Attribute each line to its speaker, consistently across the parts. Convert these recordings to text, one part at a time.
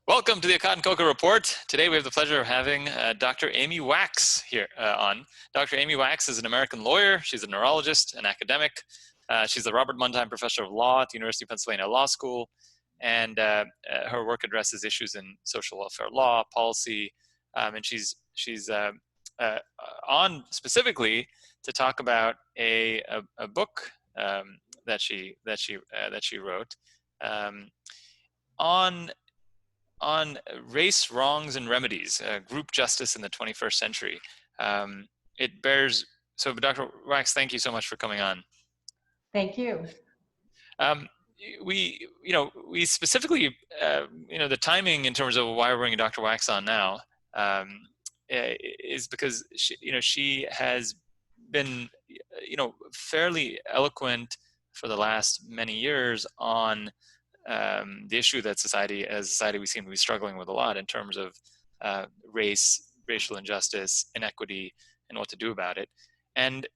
Speaker 1: Welcome to the Cotton Cocoa Report. Today we have the pleasure of having Dr. Amy Wax here on. Dr. Amy Wax is an American lawyer. She's a neurologist, an academic. She's the Robert Mundheim Professor of Law at the University of Pennsylvania Law School. And her work addresses issues in social welfare law, policy, and she's on specifically to talk about a book that she wrote on race, wrongs, and remedies, group justice in the 21st century. So Dr. Wax, thank you so much for coming on.
Speaker 2: Thank you.
Speaker 1: We specifically, the timing in terms of why we're bringing Dr. Wax on now is because she has been, fairly eloquent for the last many years on the issue that as a society we seem to be struggling with a lot in terms of race, racial injustice, inequity, and what to do about it. And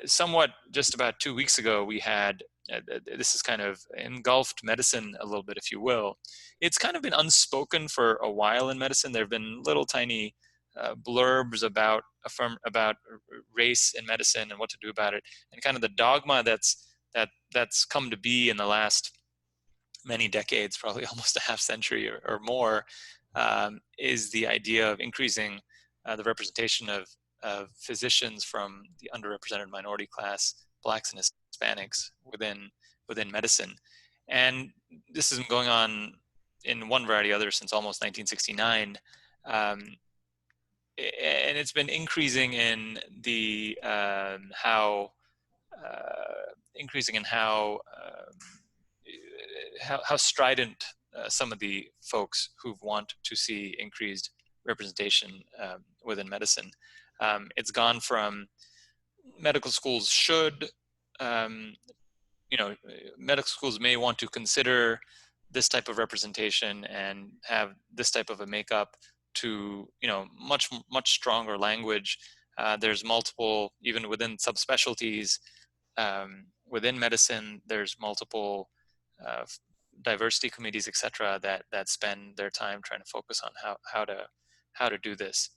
Speaker 1: somewhat just about 2 weeks ago, we had this is kind of engulfed medicine a little bit, if you will. It's kind of been unspoken for a while in medicine. There have been little tiny blurbs about race in medicine and what to do about it, and kind of the dogma that's come to be in the last many decades, probably almost a half century or more, is the idea of increasing the representation of physicians from the underrepresented minority class, Blacks and Hispanics, within medicine. And this has been going on in one variety or other since almost 1969. And it's been increasing in the how strident some of the folks who want to see increased representation within medicine. It's gone from medical schools should, medical schools may want to consider this type of representation and have this type of a makeup to, much stronger language. There's multiple, even within subspecialties within medicine, there's multiple diversity committees, et cetera, that spend their time trying to focus on how to do this.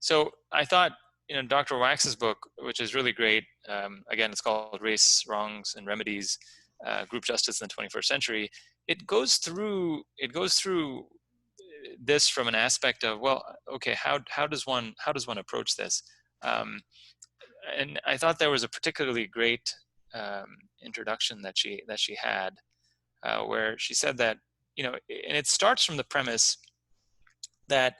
Speaker 1: So I thought, Dr. Wax's book, which is really great, again, it's called Race, Wrongs, and Remedies, Group Justice in the 21st Century. It goes through this from an aspect of, well, okay, how does one approach this? And I thought there was a particularly great introduction that she had, where she said that, and it starts from the premise that,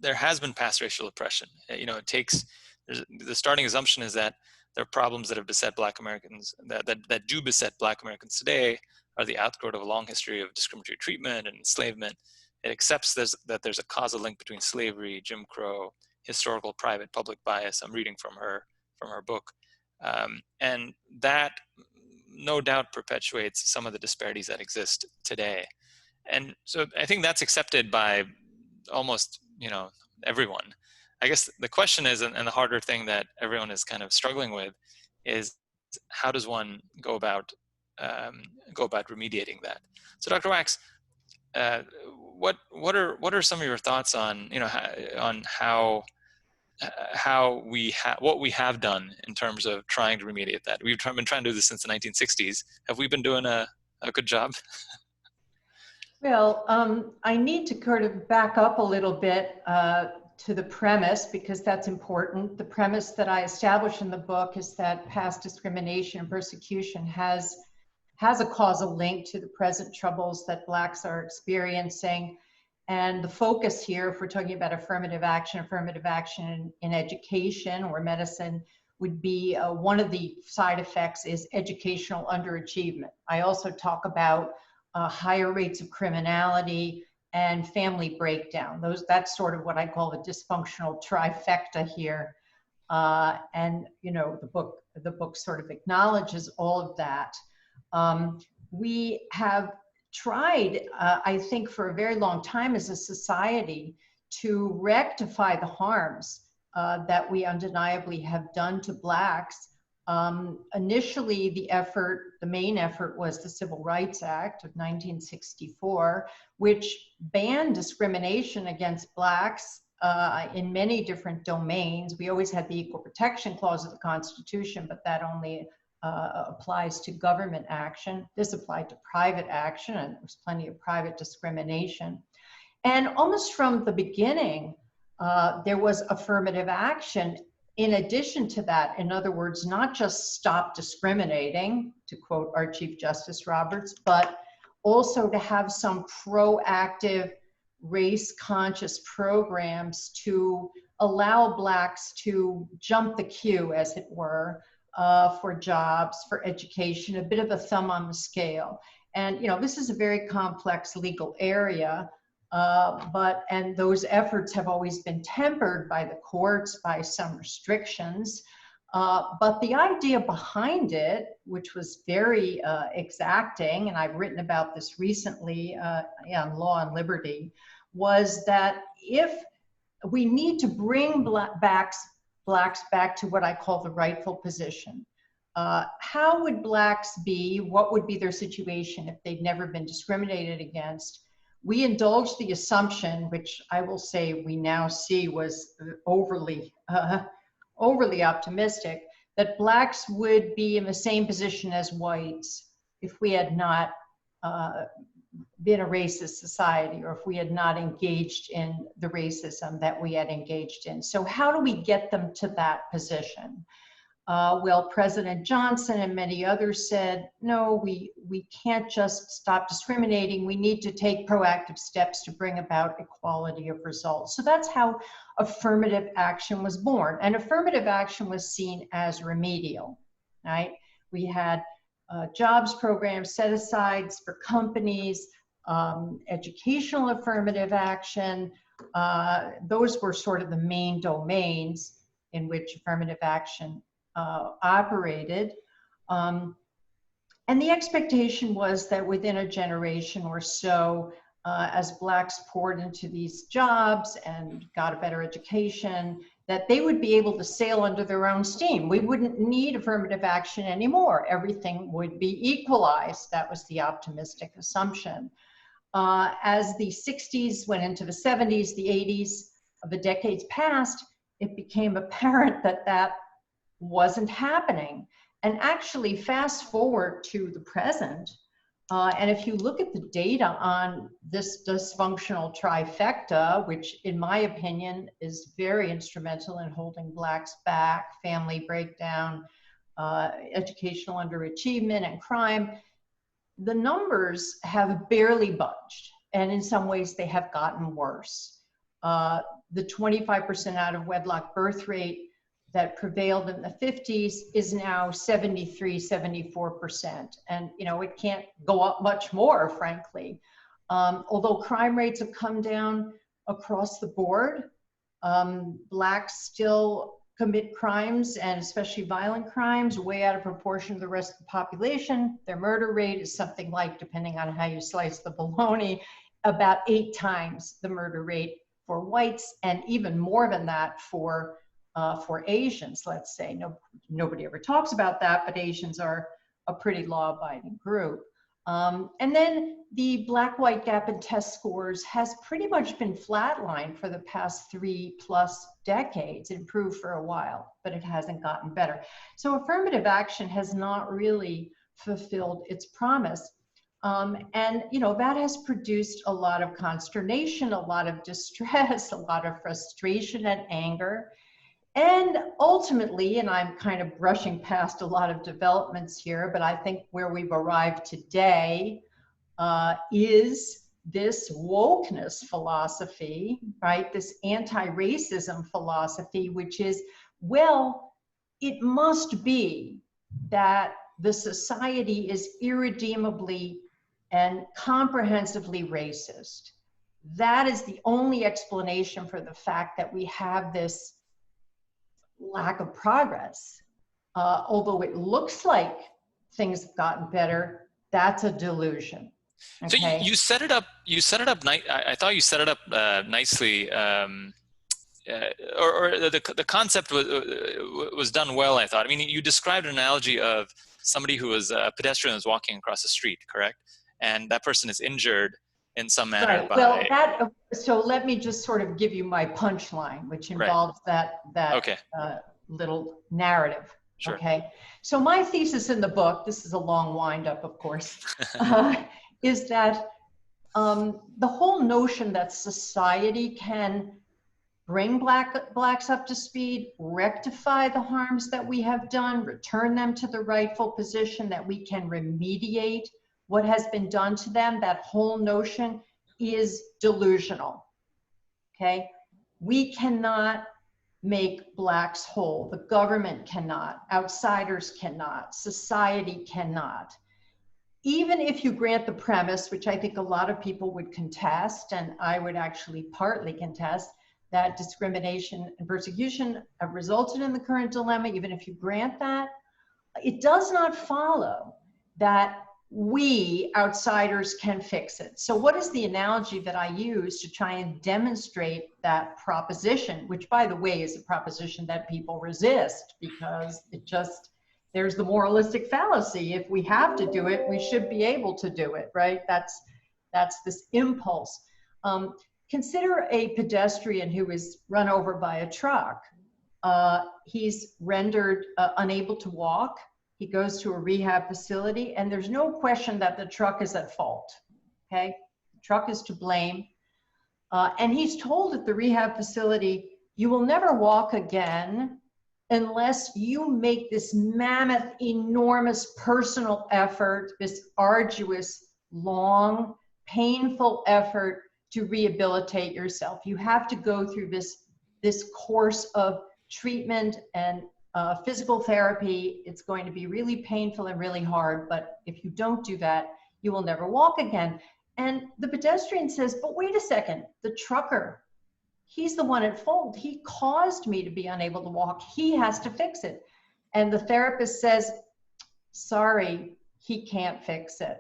Speaker 1: there has been past racial oppression. The starting assumption is that there are problems that have beset Black Americans, that do beset Black Americans today, are the outgrowth of a long history of discriminatory treatment and enslavement. It accepts that there's a causal link between slavery, Jim Crow, historical, private, public bias. I'm reading from her book. And that no doubt perpetuates some of the disparities that exist today. And so I think that's accepted by almost, everyone. I guess the question is, and the harder thing that everyone is kind of struggling with, is how does one go about remediating that? So Dr. Wax, what are some of your thoughts on, on what we have done in terms of trying to remediate that? We've been trying to do this since the 1960s. Have we been doing a good job?
Speaker 2: Well, I need to kind of back up a little bit to the premise, because that's important. The premise that I established in the book is that past discrimination and persecution has a causal link to the present troubles that Blacks are experiencing. And the focus here, if we're talking about affirmative action in education or medicine, would be one of the side effects is educational underachievement. I also talk about higher rates of criminality and family breakdown. That's sort of what I call the dysfunctional trifecta here. And the book sort of acknowledges all of that. We have tried, I think, for a very long time as a society to rectify the harms that we undeniably have done to Blacks Initially, the main effort was the Civil Rights Act of 1964, which banned discrimination against Blacks in many different domains. We always had the Equal Protection Clause of the Constitution, but that only applies to government action. This applied to private action, and there was plenty of private discrimination. And almost from the beginning, there was affirmative action. In addition to that, in other words, not just stop discriminating, to quote our Chief Justice Roberts, but also to have some proactive race-conscious programs to allow Blacks to jump the queue, as it were, for jobs, for education, a bit of a thumb on the scale. And, you know, this is a very complex legal area, and those efforts have always been tempered by the courts, by some restrictions. But the idea behind it, which was very exacting, and I've written about this recently on Law and Liberty, was that if we need to bring Blacks back to what I call the rightful position. How would Blacks be, what would be their situation if they'd never been discriminated against? We indulged the assumption, which I will say we now see was overly optimistic, that Blacks would be in the same position as whites if we had not been a racist society, or if we had not engaged in the racism that we had engaged in. So how do we get them to that position? Well, President Johnson and many others said, no, we can't just stop discriminating. We need to take proactive steps to bring about equality of results. So that's how affirmative action was born. And affirmative action was seen as remedial, right? We had jobs programs, set-asides for companies, educational affirmative action. Those were sort of the main domains in which affirmative action operated. And the expectation was that within a generation or so, as Blacks poured into these jobs and got a better education, that they would be able to sail under their own steam. We wouldn't need affirmative action anymore. Everything would be equalized. That was the optimistic assumption. As the 60s went into the 70s, the 80s, the decades passed, it became apparent that that wasn't happening. And actually, fast forward to the present, and if you look at the data on this dysfunctional trifecta, which in my opinion is very instrumental in holding Blacks back, family breakdown, educational underachievement, and crime, the numbers have barely budged. And in some ways, they have gotten worse. The 25% out of wedlock birth rate that prevailed in the 50s is now 73, 74%. And, you know, it can't go up much more, frankly. Although crime rates have come down across the board, Blacks still commit crimes, and especially violent crimes, way out of proportion to the rest of the population. Their murder rate is something like, depending on how you slice the bologna, about 8 times the murder rate for whites, and even more than that for Asians, let's say. Nobody ever talks about that, but Asians are a pretty law-abiding group. And then the Black-White gap in test scores has pretty much been flatlined for the past 3+ decades. It improved for a while, but it hasn't gotten better. So affirmative action has not really fulfilled its promise. And, you know, that has produced a lot of consternation, a lot of distress, a lot of frustration and anger. And ultimately, and I'm kind of brushing past a lot of developments here, but I think where we've arrived today is this wokeness philosophy, right? This anti-racism philosophy, which is, well, it must be that the society is irredeemably and comprehensively racist. That is the only explanation for the fact that we have this lack of progress. Although it looks like things have gotten better, that's a delusion. Okay?
Speaker 1: So you set it up. I thought you set it up nicely or the concept was done well, I thought. I mean, you described an analogy of somebody who was a pedestrian was walking across the street, correct? And that person is injured in some manner
Speaker 2: Right. Well,
Speaker 1: by,
Speaker 2: so let me just sort of give you my punchline, which
Speaker 1: right.
Speaker 2: involves that
Speaker 1: Okay.
Speaker 2: little narrative.
Speaker 1: Sure.
Speaker 2: Okay. So my thesis in the book, this is a long wind-up, of course, is that the whole notion that society can bring blacks up to speed, rectify the harms that we have done, return them to the rightful position, that we can remediate what has been done to them, that whole notion is delusional, okay? We cannot make blacks whole. The government cannot, outsiders cannot, society cannot. Even if you grant the premise, which I think a lot of people would contest, and I would actually partly contest, that discrimination and persecution have resulted in the current dilemma, even if you grant that, it does not follow that we outsiders can fix it. So what is the analogy that I use to try and demonstrate that proposition, which by the way is a proposition that people resist because it just, there's the moralistic fallacy. If we have to do it, we should be able to do it, right? That's this impulse. Consider a pedestrian who is run over by a truck. He's rendered unable to walk. He goes to a rehab facility, and there's no question that the truck is at fault, okay? The truck is to blame. And he's told at the rehab facility, you will never walk again unless you make this mammoth, enormous personal effort, this arduous, long, painful effort to rehabilitate yourself. You have to go through this course of treatment and physical therapy. It's going to be really painful and really hard, but if you don't do that, you will never walk again. And the pedestrian says, but wait a second, the trucker, he's the one at fault. He caused me to be unable to walk. He has to fix it. And the therapist says, sorry, he can't fix it.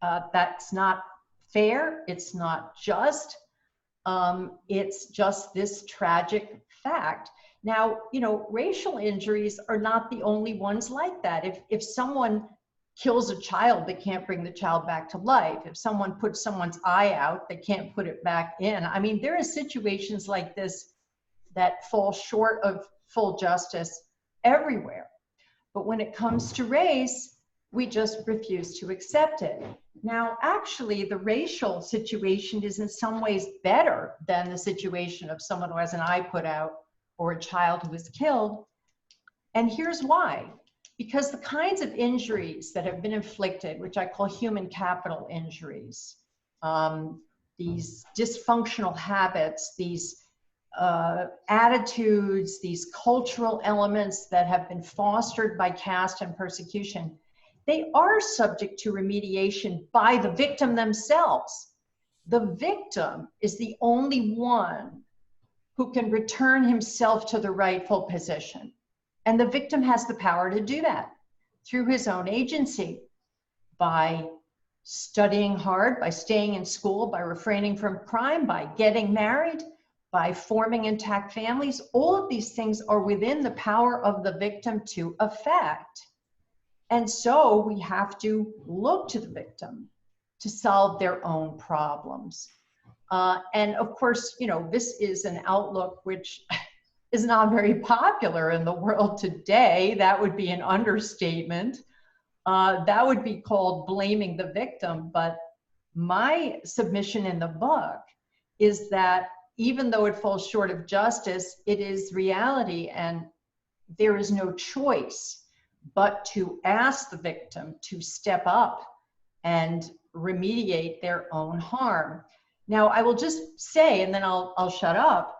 Speaker 2: That's not fair. It's not just. It's just this tragic fact. Now, you know, racial injuries are not the only ones like that. If someone kills a child, they can't bring the child back to life. If someone puts someone's eye out, they can't put it back in. I mean, there are situations like this that fall short of full justice everywhere. But when it comes to race, we just refuse to accept it. Now, actually, the racial situation is in some ways better than the situation of someone who has an eye put out or a child who was killed. And here's why. Because the kinds of injuries that have been inflicted, which I call human capital injuries, these dysfunctional habits, these attitudes, these cultural elements that have been fostered by caste and persecution, they are subject to remediation by the victim themselves. The victim is the only one who can return himself to the rightful position. And the victim has the power to do that through his own agency, by studying hard, by staying in school, by refraining from crime, by getting married, by forming intact families. All of these things are within the power of the victim to effect. And so we have to look to the victim to solve their own problems. And of course, you know, this is an outlook which is not very popular in the world today. That would be an understatement. That would be called blaming the victim. But my submission in the book is that even though it falls short of justice, it is reality, and there is no choice but to ask the victim to step up and remediate their own harm. Now, I will just say, and then I'll shut up,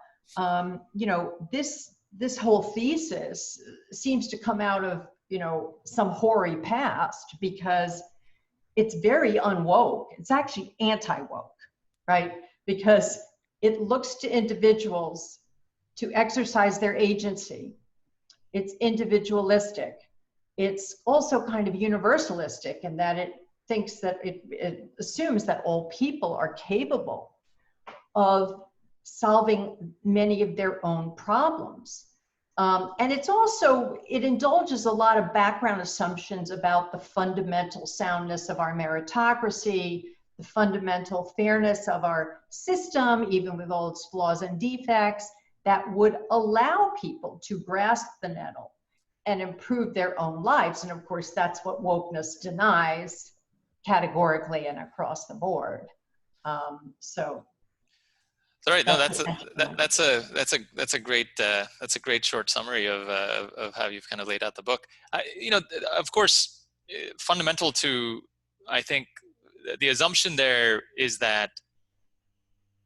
Speaker 2: you know, this whole thesis seems to come out of, you know, some hoary past, because it's very unwoke. It's actually anti-woke, right? Because it looks to individuals to exercise their agency. It's individualistic. It's also kind of universalistic in that it thinks that it assumes that all people are capable of solving many of their own problems. And it's also, it indulges a lot of background assumptions about the fundamental soundness of our meritocracy, the fundamental fairness of our system, even with all its flaws and defects, that would allow people to grasp the nettle and improve their own lives. And of course, that's what wokeness denies categorically and across the board. So
Speaker 1: all right. No,
Speaker 2: that's
Speaker 1: that's a great short summary of how you've kind of laid out the book. You know, of course, fundamental to, I think, the assumption there is that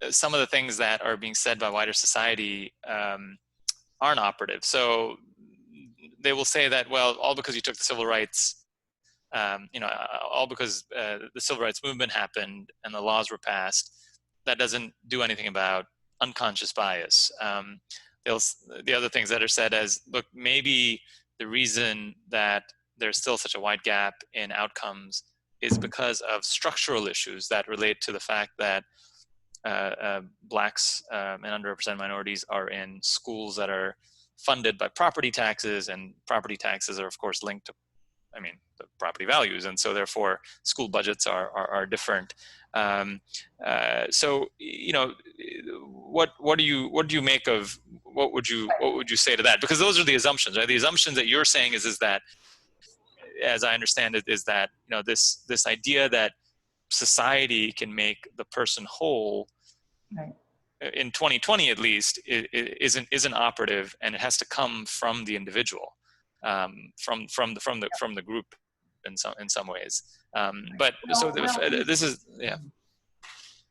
Speaker 1: some of the things that are being said by wider society aren't operative. So they will say that, well, all because you took the civil rights, you know, all because the civil rights movement happened and the laws were passed, that doesn't do anything about unconscious bias. The other things that are said as, look, maybe the reason that there's still such a wide gap in outcomes is because of structural issues that relate to the fact that Blacks and underrepresented minorities are in schools that are funded by property taxes, and property taxes are, of course, linked to, I mean, the property values, and so therefore school budgets are different. So, you know, what do you make of, what would you say to that? Because those are the assumptions, right? The assumptions that you're saying is that, as I understand it, is that, you know, this idea that society can make the person whole,
Speaker 2: right.
Speaker 1: in 2020 at least, isn't operative, and it has to come from the individual, from the group in some ways. But so this is, yeah.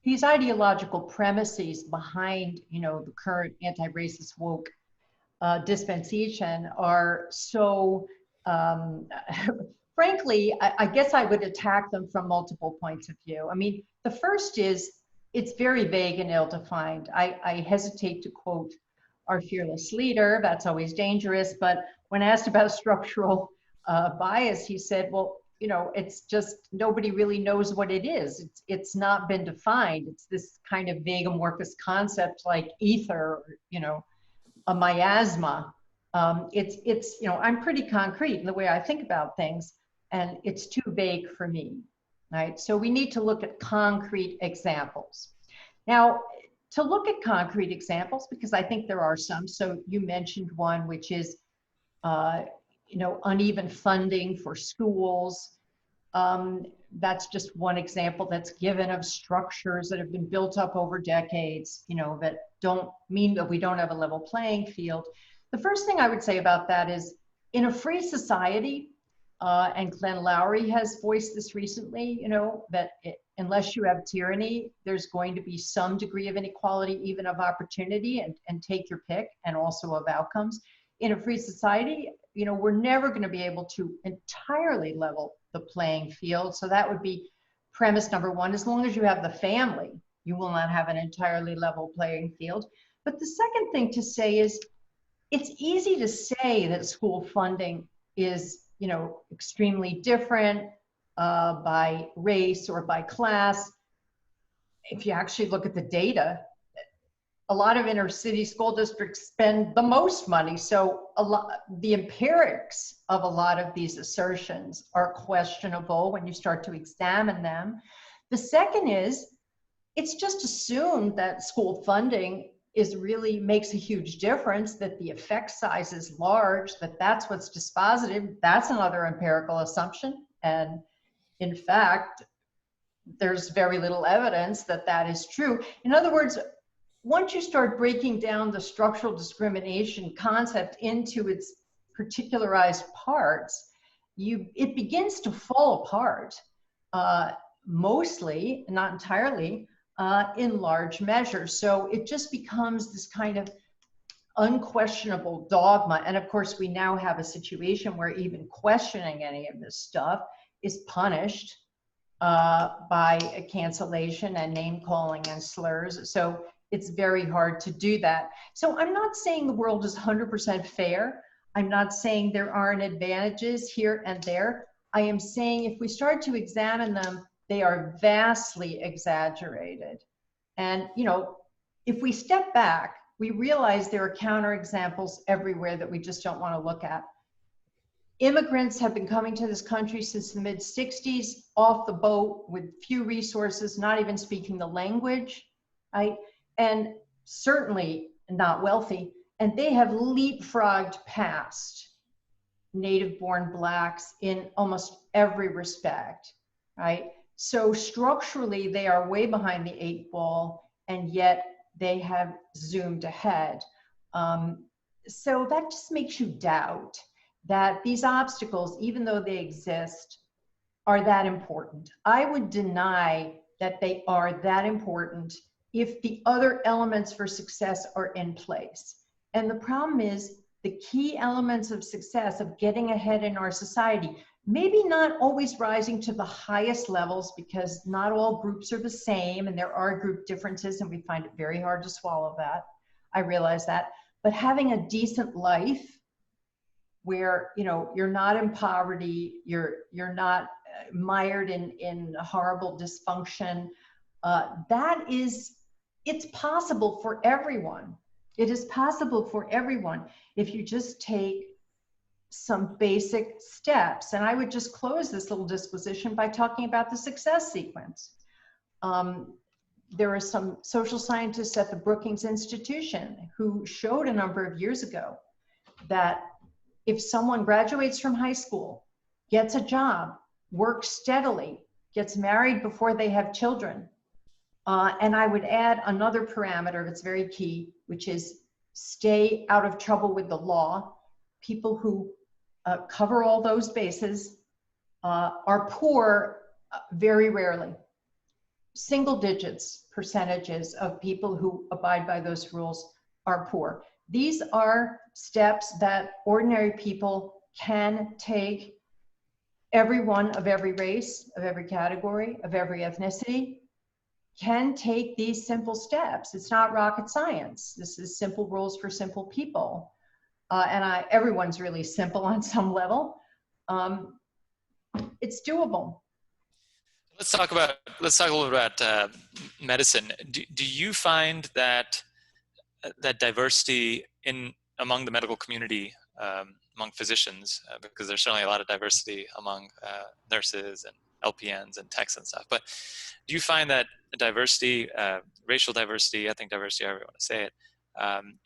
Speaker 2: These ideological premises behind, you know, the current anti-racist woke dispensation are so, frankly, I guess I would attack them from multiple points of view. I mean, the first is, it's very vague and ill-defined. I hesitate to quote our fearless leader, that's always dangerous, but when asked about structural bias, he said, well, you know, it's just, nobody really knows what it is. It's not been defined. It's this kind of vague amorphous concept like ether, or, you know, a miasma. It's, you know, I'm pretty concrete in the way I think about things, and it's too vague for me, right? So we need to look at concrete examples. Now, to look at concrete examples, because I think there are some. So you mentioned one, which is, you know, uneven funding for schools. That's just one example that's given of structures that have been built up over decades, you know, that don't mean that we don't have a level playing field. The first thing I would say about that is, in a free society, and Glenn Loury has voiced this recently, you know, that unless you have tyranny, there's going to be some degree of inequality, even of opportunity, and take your pick, and also of outcomes. In a free society, you know, we're never going to be able to entirely level the playing field. So that would be premise number one. As long as you have the family, you will not have an entirely level playing field. But the second thing to say is, it's easy to say that school funding is, you know, extremely different by race or by class. If you actually look at the data, a lot of inner city school districts spend the most money. So the empirics of a lot of these assertions are questionable when you start to examine them. The second is, it's just assumed that school funding really makes a huge difference, that the effect size is large, that's what's dispositive. That's another empirical assumption. And in fact, there's very little evidence that that is true. In other words, once you start breaking down the structural discrimination concept into its particularized parts, it begins to fall apart, mostly, not entirely, in large measure. So it just becomes this kind of unquestionable dogma. And of course, we now have a situation where even questioning any of this stuff is punished by a cancellation and name calling and slurs. So it's very hard to do that. So I'm not saying the world is 100% fair. I'm not saying there aren't advantages here and there. I am saying if we start to examine them, they are vastly exaggerated. And, you know, if we step back, we realize there are counterexamples everywhere that we just don't want to look at. Immigrants have been coming to this country since the mid-60s, off the boat with few resources, not even speaking the language, right? And certainly not wealthy. And they have leapfrogged past native-born Blacks in almost every respect, right? So structurally, they are way behind the 8 ball, and yet they have zoomed ahead. So that just makes you doubt that these obstacles, even though they exist, are that important. I would deny that they are that important if the other elements for success are in place. And the problem is the key elements of success, of getting ahead in our society, maybe not always rising to the highest levels, because not all groups are the same and there are group differences, and we find it very hard to swallow that. I realize that. But having a decent life where, you know, you're not in poverty, you're not mired in horrible dysfunction, it's possible for everyone. It is possible for everyone if you just take some basic steps. And I would just close this little disposition by talking about the success sequence. There are some social scientists at the Brookings Institution who showed a number of years ago that if someone graduates from high school, gets a job, works steadily, gets married before they have children, and I would add another parameter that's very key, which is stay out of trouble with the law. People who cover all those bases are poor very rarely. Single digits percentages of people who abide by those rules are poor. These are steps that ordinary people can take. Everyone of every race, of every category, of every ethnicity can take these simple steps. It's not rocket science. This is simple rules for simple people. Everyone's really simple on some level. It's doable.
Speaker 1: Let's talk a little bit about medicine. Do you find that diversity among the medical community, among physicians, because there's certainly a lot of diversity among nurses and LPNs and techs and stuff, but do you find that diversity, racial diversity, ethnic diversity, however you want to say it,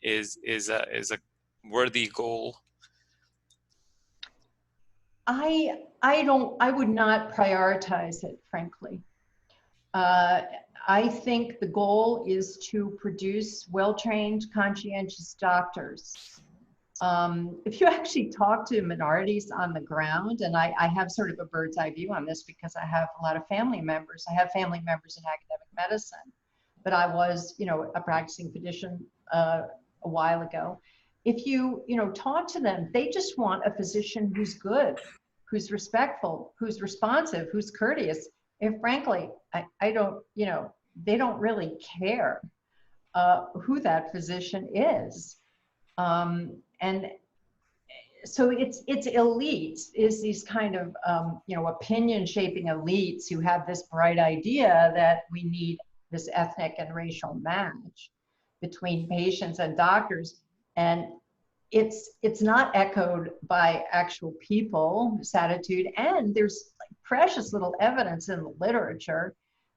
Speaker 1: is a worthy goal?
Speaker 2: I would not prioritize it, frankly. I think the goal is to produce well-trained, conscientious doctors. If you actually talk to minorities on the ground, and I have sort of a bird's eye view on this because I have a lot of family members. I have family members in academic medicine, but I was, you know, a practicing physician a while ago. If you talk to them, they just want a physician who's good, who's respectful, who's responsive, who's courteous. And frankly, I don't, they don't really care who that physician is. And so it's elites, is these kind of, opinion shaping elites who have this bright idea that we need this ethnic and racial match between patients and doctors. And it's not echoed by actual people, this attitude. And there's precious little evidence in the literature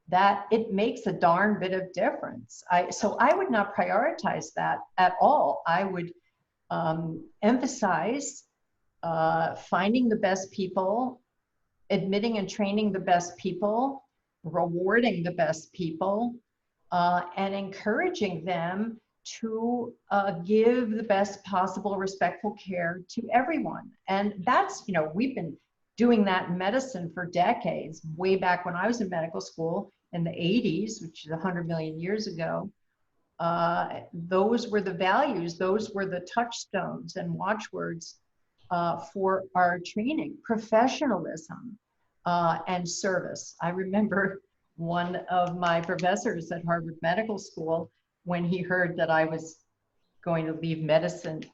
Speaker 2: that it makes a darn bit of difference. So I would not prioritize that at all. I would emphasize finding the best people, admitting and training the best people, rewarding the best people, and encouraging them to give the best possible respectful care to everyone. And that's, we've been doing that in medicine for decades, way back when I was in medical school in the 80s, which is 100 million years ago. Those were the values, those were the touchstones and watchwords for our training: professionalism and service. I remember one of my professors at Harvard Medical School, when he heard that I was going to leave medicine,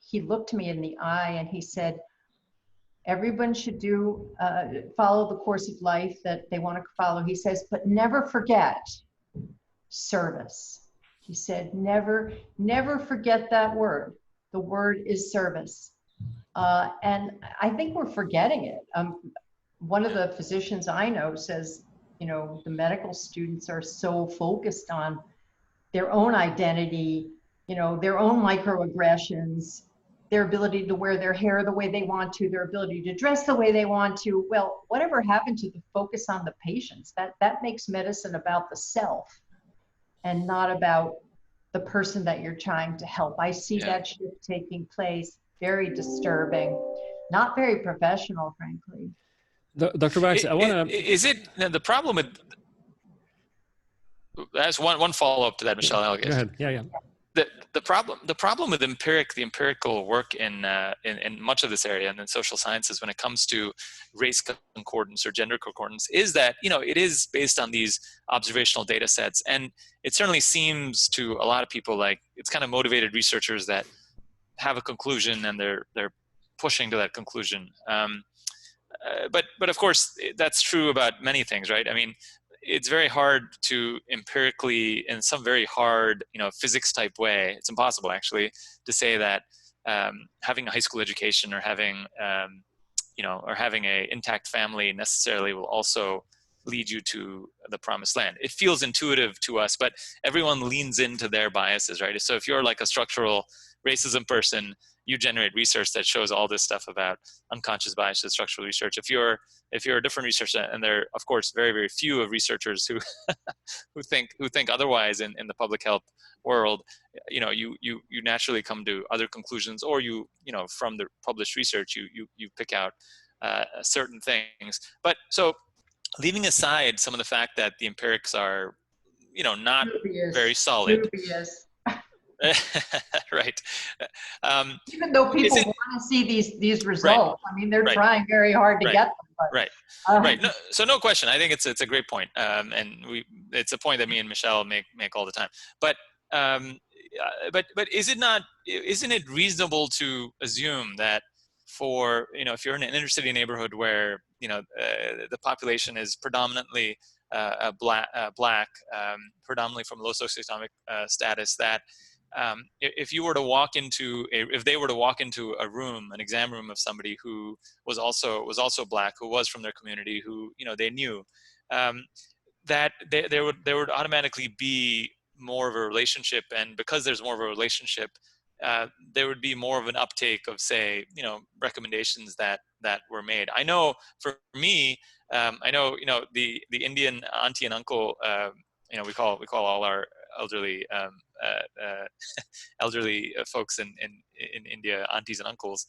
Speaker 2: he looked me in the eye and he said, everyone should follow the course of life that they want to follow. He says, but never forget service. He said, never, never forget that word. The word is service. And I think we're forgetting it. One of the physicians I know says, you know, the medical students are so focused on their own identity, you know, their own microaggressions, their ability to wear their hair the way they want to, their ability to dress the way they want to. Well, whatever happened to the focus on the patients? That makes medicine about the self and not about the person that you're trying to help. I see that shift taking place. Very disturbing, not very professional, frankly.
Speaker 3: Dr. Bax, I want to.
Speaker 1: Is it the problem with? That's one follow up to that, Michelle.
Speaker 3: Go ahead. Yeah.
Speaker 1: The problem with the empirical work in much of this area and in social sciences when it comes to race concordance or gender concordance is that, you know, it is based on these observational data sets, and it certainly seems to a lot of people like it's kind of motivated researchers that have a conclusion and they're pushing to that conclusion. But of course that's true about many things, right? I mean, it's very hard to empirically, in some very hard, you know, physics type way, it's impossible actually to say that having a high school education or having, you know, or having a intact family necessarily will also lead you to the promised land. It feels intuitive to us, but everyone leans into their biases, right? So if you're like a structural racism person, you generate research that shows all this stuff about unconscious biases, structural research. If you're a different researcher, and there are of course very, very few of researchers who who think otherwise in the public health world, you know, you naturally come to other conclusions, or you know, from the published research you pick out certain things. But so leaving aside some of the fact that the empirics are, you know, not very solid.
Speaker 2: Dubious.
Speaker 1: Right.
Speaker 2: Even though people want to see these results, I mean, they're trying very hard to get them. But,
Speaker 1: right. No, so no question. I think it's a great point, and it's a point that me and Michelle make all the time. But isn't it reasonable to assume that for, you know, if you're in an inner city neighborhood where, you know, the population is predominantly black, predominantly from low socioeconomic status, that if you were to walk into if they were to walk into a room, an exam room of somebody who was also black, who was from their community, who, you know, they knew, that there would automatically be more of a relationship, and because there's more of a relationship, there would be more of an uptake of, say, you know, recommendations that were made. I know for me, I know, you know, the Indian auntie and uncle, you know, we call all our elderly elderly folks in India aunties and uncles.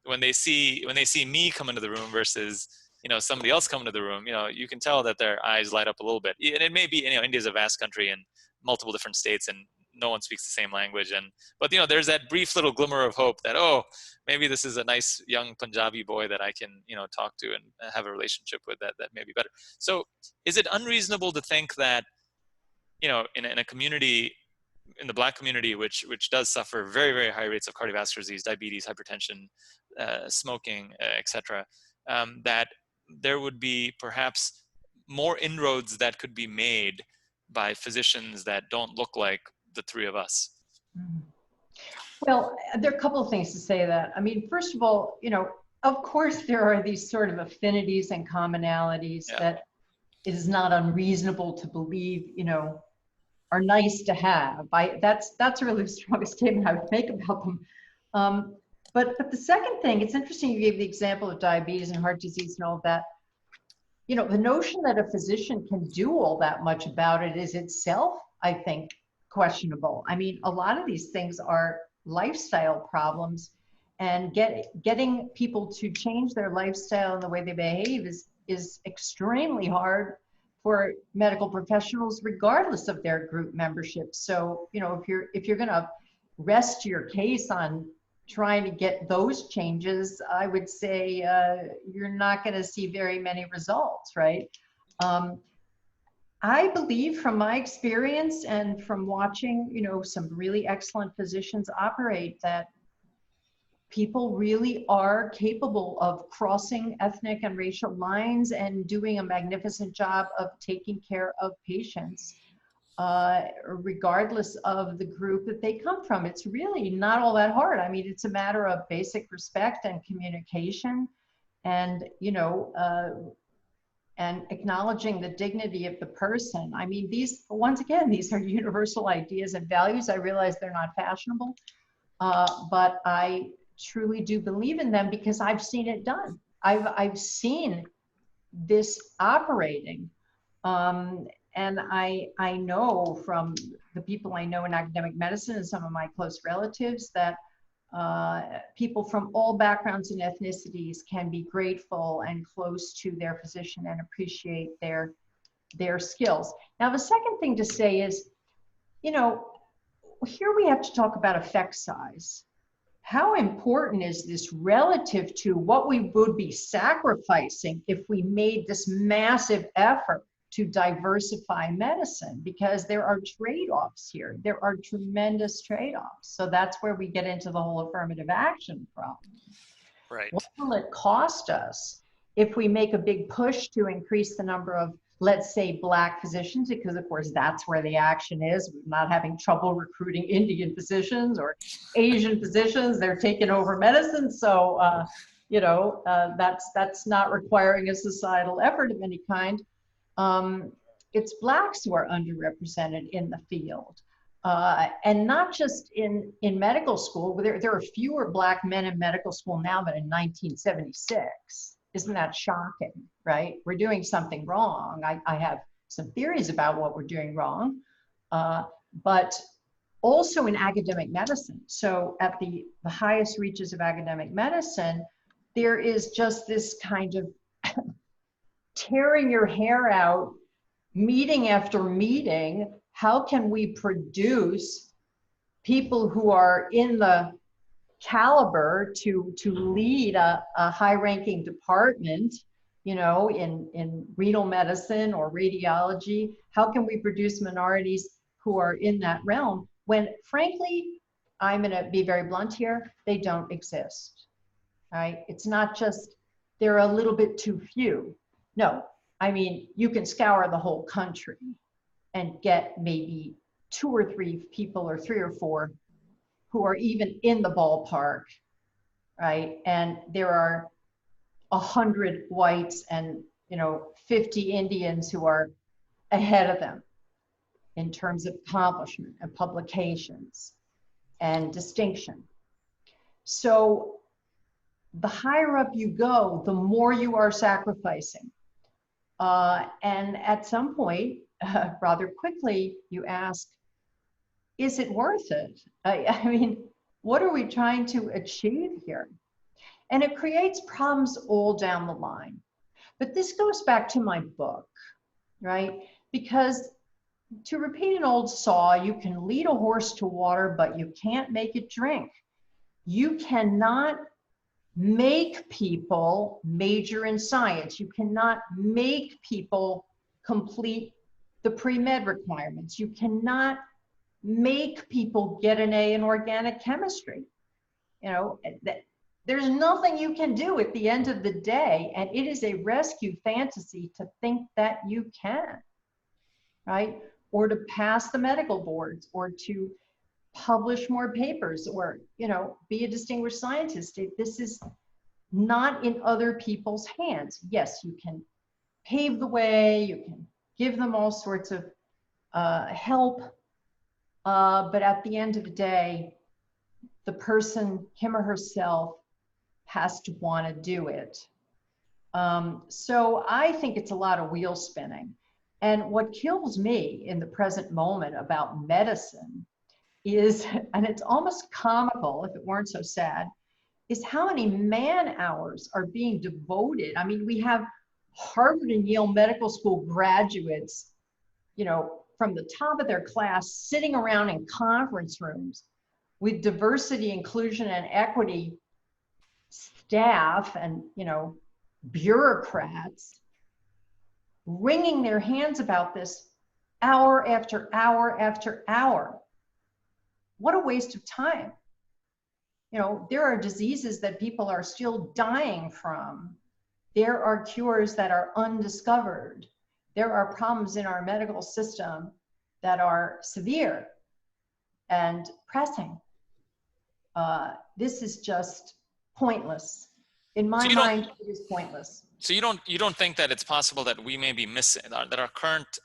Speaker 1: When they see me come into the room versus, you know, somebody else come into the room, you know, you can tell that their eyes light up a little bit. And it may be, you know, India's a vast country and multiple different states, and no one speaks the same language. But, you know, there's that brief little glimmer of hope that, oh, maybe this is a nice young Punjabi boy that I can, you know, talk to and have a relationship with that may be better. So is it unreasonable to think that, you know, in a community, in the Black community, which does suffer very, very high rates of cardiovascular disease, diabetes, hypertension, smoking, etc., that there would be perhaps more inroads that could be made by physicians that don't look like the three of us?
Speaker 2: Well, there are a couple of things to say that. I mean, first of all, you know, of course there are these sort of affinities and commonalities that it is not unreasonable to believe, you know, are nice to have. That's really the strongest statement I would make about them. But the second thing, it's interesting you gave the example of diabetes and heart disease and all of that. You know, the notion that a physician can do all that much about it is itself, I think, questionable. I mean, a lot of these things are lifestyle problems, and getting people to change their lifestyle and the way they behave is extremely hard for medical professionals, regardless of their group membership. So, you know, if you're going to rest your case on trying to get those changes, I would say you're not going to see very many results, right? I believe from my experience and from watching, you know, some really excellent physicians operate, that people really are capable of crossing ethnic and racial lines and doing a magnificent job of taking care of patients. regardless of the group that they come from. It's really not all that hard. I mean, it's a matter of basic respect and communication, and, you know, and acknowledging the dignity of the person. I mean, these, once again, these are universal ideas and values. I realize they're not fashionable, but I truly do believe in them because I've seen it done. I've seen this operating. And I know from the people I know in academic medicine and some of my close relatives that people from all backgrounds and ethnicities can be grateful and close to their physician and appreciate their skills. Now, the second thing to say is, you know, here we have to talk about effect size. How important is this relative to what we would be sacrificing if we made this massive effort to diversify medicine? Because there are trade-offs here. There are tremendous trade-offs. So that's where we get into the whole affirmative action problem.
Speaker 1: Right.
Speaker 2: What will it cost us if we make a big push to increase the number of, let's say, Black physicians, because of course that's where the action is. We're not having trouble recruiting Indian physicians or Asian physicians. They're taking over medicine. So, you know, that's not requiring a societal effort of any kind. It's Blacks who are underrepresented in the field. And not just in medical school. There are fewer Black men in medical school now than in 1976. Isn't that shocking, right? We're doing something wrong. I have some theories about what we're doing wrong, but also in academic medicine. So at the highest reaches of academic medicine, there is just this kind of tearing your hair out, meeting after meeting. How can we produce people who are in the caliber to lead a high-ranking department, you know, in renal medicine or radiology? How can we produce minorities who are in that realm when, frankly, I'm going to be very blunt here, they don't exist, right? It's not just they're a little bit too few. No, I mean, you can scour the whole country and get maybe 2 or 3 people or 3 or 4 who are even in the ballpark, right? And there are 100 whites and, you know, 50 Indians who are ahead of them in terms of accomplishment and publications and distinction. So the higher up you go, the more you are sacrificing. And at some point, rather quickly, you ask, is it worth it? I mean, what are we trying to achieve here? And it creates problems all down the line. But this goes back to my book, right? Because to repeat an old saw, you can lead a horse to water, but you can't make it drink. You cannot make people major in science. You cannot make people complete the pre-med requirements. You cannot make people get an A in organic chemistry. You know, there's nothing you can do at the end of the day, and it is a rescue fantasy to think that you can, right? Or to pass the medical boards, or to publish more papers, or, you know, be a distinguished scientist. This is not in other people's hands. Yes, you can pave the way, you can give them all sorts of help, but at the end of the day, the person, him or herself, has to want to do it. So I think it's a lot of wheel spinning. And what kills me in the present moment about medicine is, and it's almost comical if it weren't so sad, is how many man hours are being devoted. I mean, we have Harvard and Yale Medical School graduates, you know, from the top of their class sitting around in conference rooms with diversity, inclusion, and equity staff and, you know, bureaucrats wringing their hands about this hour after hour after hour. What a waste of time. You know, there are diseases that people are still dying from. There are cures that are undiscovered. There are problems in our medical system that are severe and pressing. This is just pointless. In my mind, it is pointless.
Speaker 1: So you don't think that it's possible that we may be missing, that our current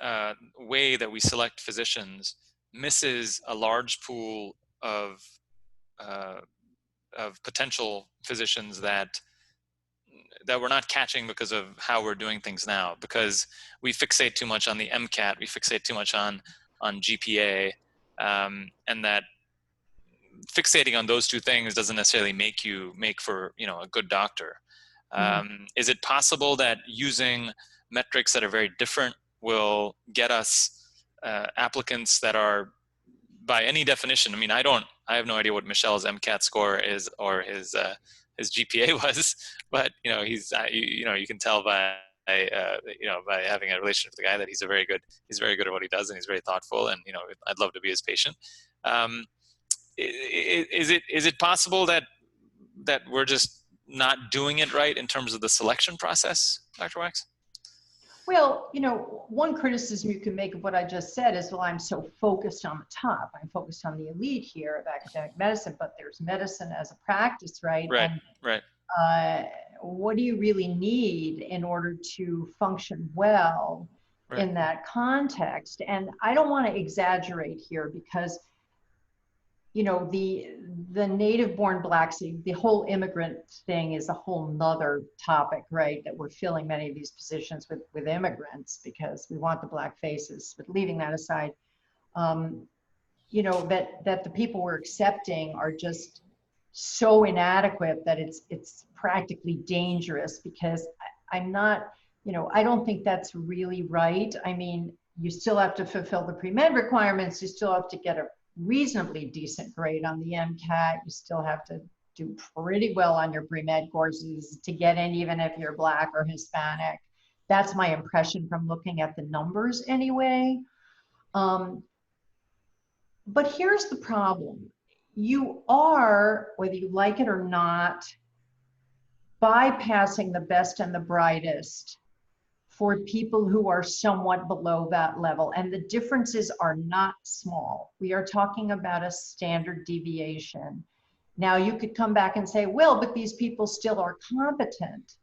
Speaker 1: way that we select physicians misses a large pool of potential physicians that we're not catching because of how we're doing things now, because we fixate too much on the MCAT, we fixate too much on GPA, and that fixating on those two things doesn't necessarily make for a good doctor. Is it possible that using metrics that are very different will get us applicants that are, by any definition, I mean, I have no idea what Michelle's MCAT score is or his GPA was, but you can tell by by having a relationship with the guy that he's very good at what he does, and he's very thoughtful, and I'd love to be his patient. Is it possible that we're just not doing it right in terms of the selection process, Dr. Wax?
Speaker 2: Well, one criticism you can make of what I just said is, well, I'm so focused on the top. I'm focused on the elite here of academic medicine, but there's medicine as a practice, right?
Speaker 1: Right,
Speaker 2: and,
Speaker 1: right.
Speaker 2: What do you really need in order to function well in that context? And I don't want to exaggerate here because the native born blacks, the whole immigrant thing is a whole nother topic, right? That we're filling many of these positions with immigrants because we want the black faces. But leaving that aside, that the people we're accepting are just so inadequate that it's practically dangerous, because I'm not, I don't think that's really right. I mean, you still have to fulfill the pre-med requirements. You still have to get a reasonably decent grade on the MCAT. You still have to do pretty well on your pre-med courses to get in, even if you're Black or Hispanic. That's my impression from looking at the numbers anyway. But here's the problem. You are, whether you like it or not, bypassing the best and the brightest for people who are somewhat below that level. And the differences are not small. We are talking about a standard deviation. Now you could come back and say, well, but these people still are competent,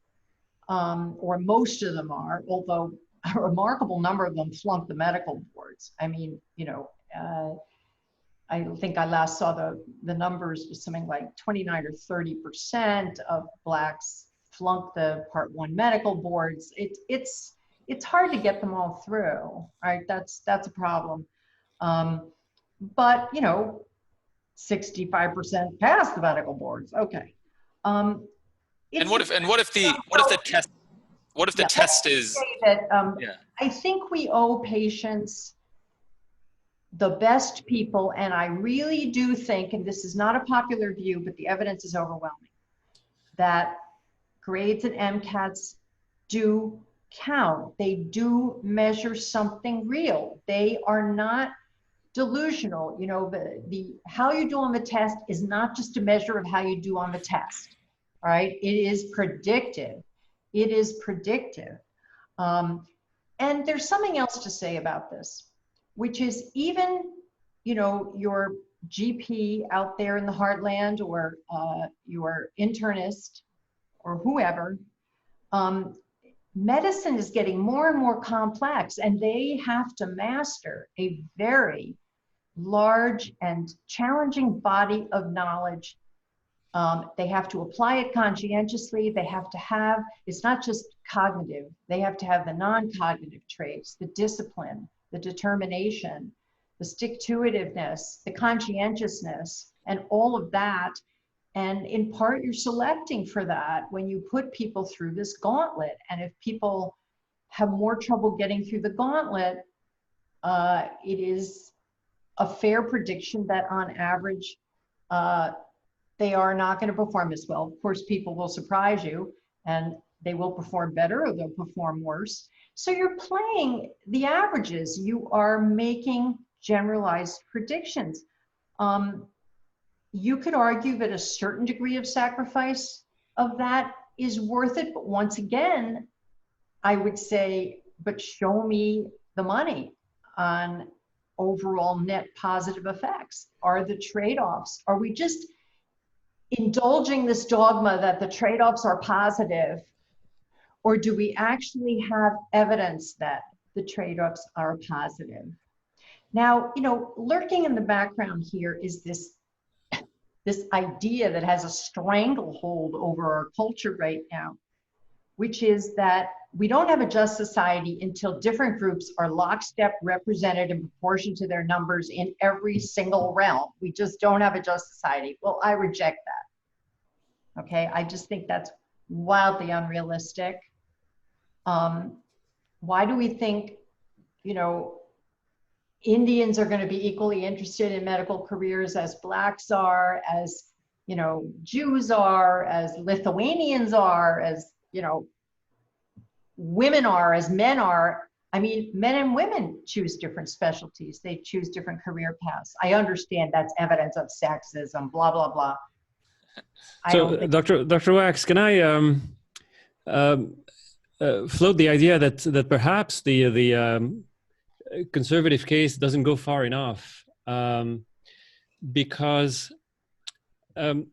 Speaker 2: or most of them are, although a remarkable number of them flunk the medical boards. I mean, I think I last saw the numbers was something like 29 or 30% of Blacks flunk the Part 1 medical boards. It's hard to get them all through, right? That's a problem. But 65% pass the medical boards. Okay.
Speaker 1: And what if the test is?
Speaker 2: I think we owe patients the best people, and I really do think, and this is not a popular view, but the evidence is overwhelming, that grades and MCATs do count. They do measure something real. They are not delusional. The how you do on the test is not just a measure of how you do on the test. All right, it is predictive. It is predictive. And there's something else to say about this, which is even, your GP out there in the heartland, or your internist or whoever, medicine is getting more and more complex, and they have to master a very large and challenging body of knowledge. They have to apply it conscientiously. They have to have, it's not just cognitive, they have to have the non-cognitive traits, the discipline, the determination, the stick-to-itiveness, the conscientiousness, and all of that. And in part, you're selecting for that when you put people through this gauntlet. And if people have more trouble getting through the gauntlet, it is a fair prediction that on average, they are not going to perform as well. Of course, people will surprise you, and they will perform better or they'll perform worse. So you're playing the averages. You are making generalized predictions. You could argue that a certain degree of sacrifice of that is worth it. But once again, I would say, but show me the money on overall net positive effects? Are the trade-offs, are we just indulging this dogma that the trade-offs are positive, or do we actually have evidence that the trade-offs are positive? Now, lurking in the background here is this idea that has a stranglehold over our culture right now, which is that we don't have a just society until different groups are lockstep represented in proportion to their numbers in every single realm. We just don't have a just society. Well, I reject that. Okay, I just think that's wildly unrealistic. Why do we think, Indians are going to be equally interested in medical careers as Blacks are, as, Jews are, as Lithuanians are, as, women are, as men are? I mean, men and women choose different specialties. They choose different career paths. I understand that's evidence of sexism, blah, blah, blah.
Speaker 3: So, Dr. Wax, can I float the idea that perhaps the conservative case doesn't go far enough, because I'm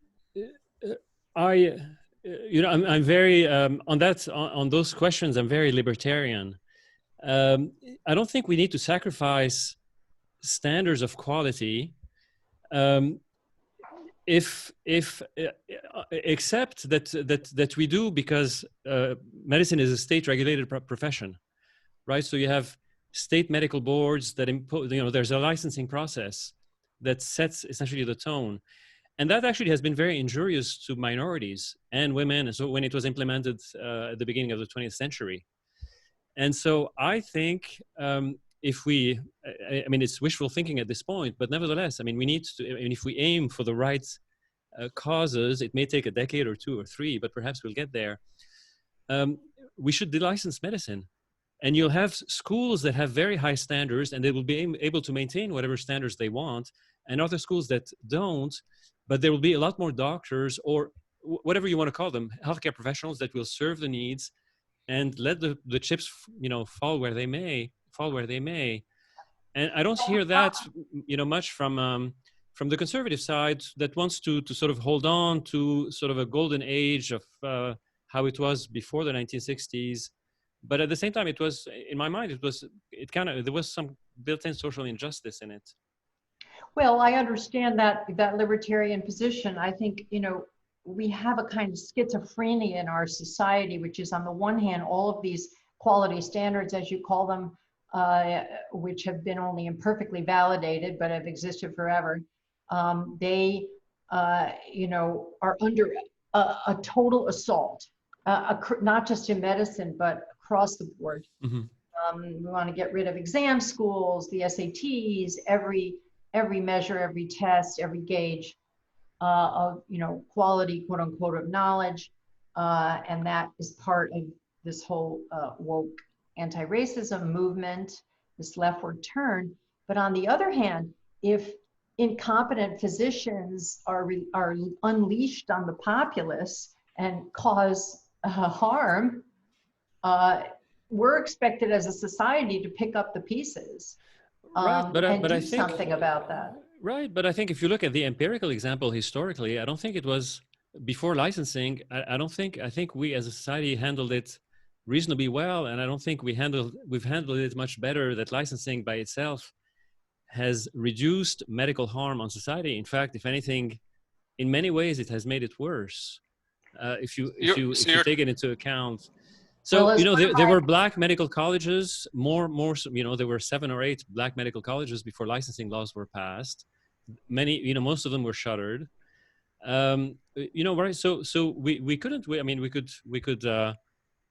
Speaker 3: very on those questions. I'm very libertarian. I don't think we need to sacrifice standards of quality, except that we do, because medicine is a state-regulated profession, right? So you have state medical boards that impose. There's a licensing process that sets essentially the tone. And that actually has been very injurious to minorities and women. So when it was implemented at the beginning of the 20th century. And so I think if we, it's wishful thinking at this point, but nevertheless, we need to, if we aim for the right causes, it may take a decade or two or three, but perhaps we'll get there. We should delicense medicine. And you'll have schools that have very high standards, and they will be able to maintain whatever standards they want, and other schools that don't. But there will be a lot more doctors, or whatever you want to call them, healthcare professionals that will serve the needs and let the chips, fall where they may. And I don't hear that, much from the conservative side that wants to sort of hold on to sort of a golden age of how it was before the 1960s. But at the same time, it was, in my mind, there was some built-in social injustice in it.
Speaker 2: Well, I understand that libertarian position. I think, we have a kind of schizophrenia in our society, which is, on the one hand, all of these quality standards, as you call them, which have been only imperfectly validated, but have existed forever. They, are under a total assault, not just in medicine, but across the board. Mm-hmm. We want to get rid of exam schools, the SATs, every measure, every test, every gauge of quality, quote unquote, of knowledge, and that is part of this whole woke anti-racism movement, this leftward turn. But on the other hand, if incompetent physicians are unleashed on the populace and cause harm, we're expected as a society to pick up the pieces.
Speaker 3: Right, but
Speaker 2: and do
Speaker 3: I think
Speaker 2: something about that.
Speaker 3: Right, but I think if you look at the empirical example historically, I don't think it was before licensing. I think we as a society handled it reasonably well, and I don't think we've handled it much better. That licensing by itself has reduced medical harm on society. In fact, if anything, in many ways, it has made it worse. If you take it into account. So,
Speaker 2: well,
Speaker 3: there were Black medical colleges, more, there were 7 or 8 Black medical colleges before licensing laws were passed. Many, most of them were shuttered. Right? So we couldn't, we could,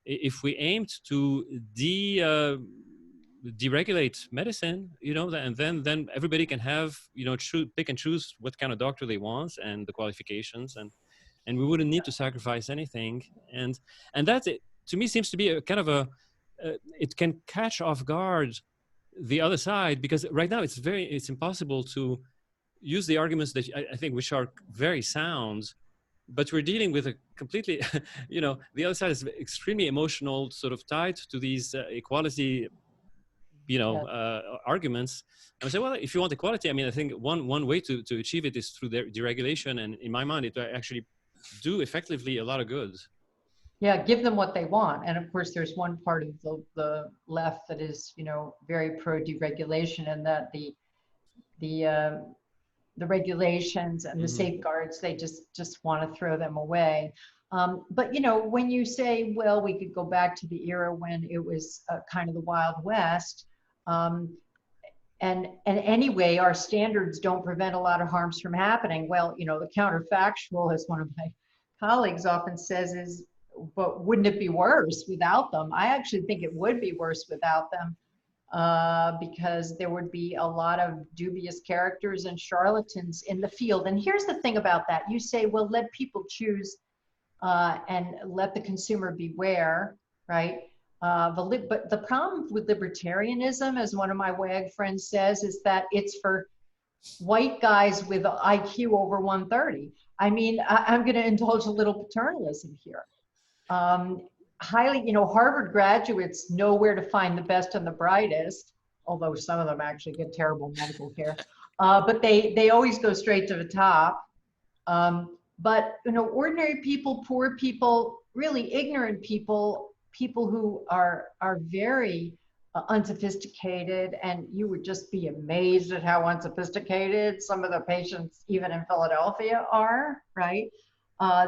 Speaker 3: if we aimed to deregulate medicine, and then everybody can have, pick and choose what kind of doctor they want and the qualifications, and we wouldn't need to sacrifice anything. And that's it. To me, seems to be a kind of it can catch off guard the other side, because right now it's impossible to use the arguments that I think which are very sound, but we're dealing with a completely, the other side is extremely emotional, sort of tied to these equality arguments. I say, well, if you want equality, I mean, I think one way to achieve it is through deregulation, and in my mind, it will actually do effectively a lot of good.
Speaker 2: Yeah, give them what they want. And of course, there's one part of the left that is, very pro deregulation, and that the regulations and the safeguards, they just want to throw them away. But when you say, well, we could go back to the era when it was kind of the Wild West, and anyway, our standards don't prevent a lot of harms from happening. Well, the counterfactual, as one of my colleagues often says, is, but wouldn't it be worse without them? I actually think it would be worse without them, because there would be a lot of dubious characters and charlatans in the field. And here's the thing about that. You say, well, let people choose and let the consumer beware, right? But the problem with libertarianism, as one of my WAG friends says, is that it's for white guys with an IQ over 130. I mean, I'm going to indulge a little paternalism here. Harvard graduates know where to find the best and the brightest, although some of them actually get terrible medical care. But they always go straight to the top. But ordinary people, poor people, really ignorant people who are very unsophisticated, and you would just be amazed at how unsophisticated some of the patients, even in Philadelphia, are, right?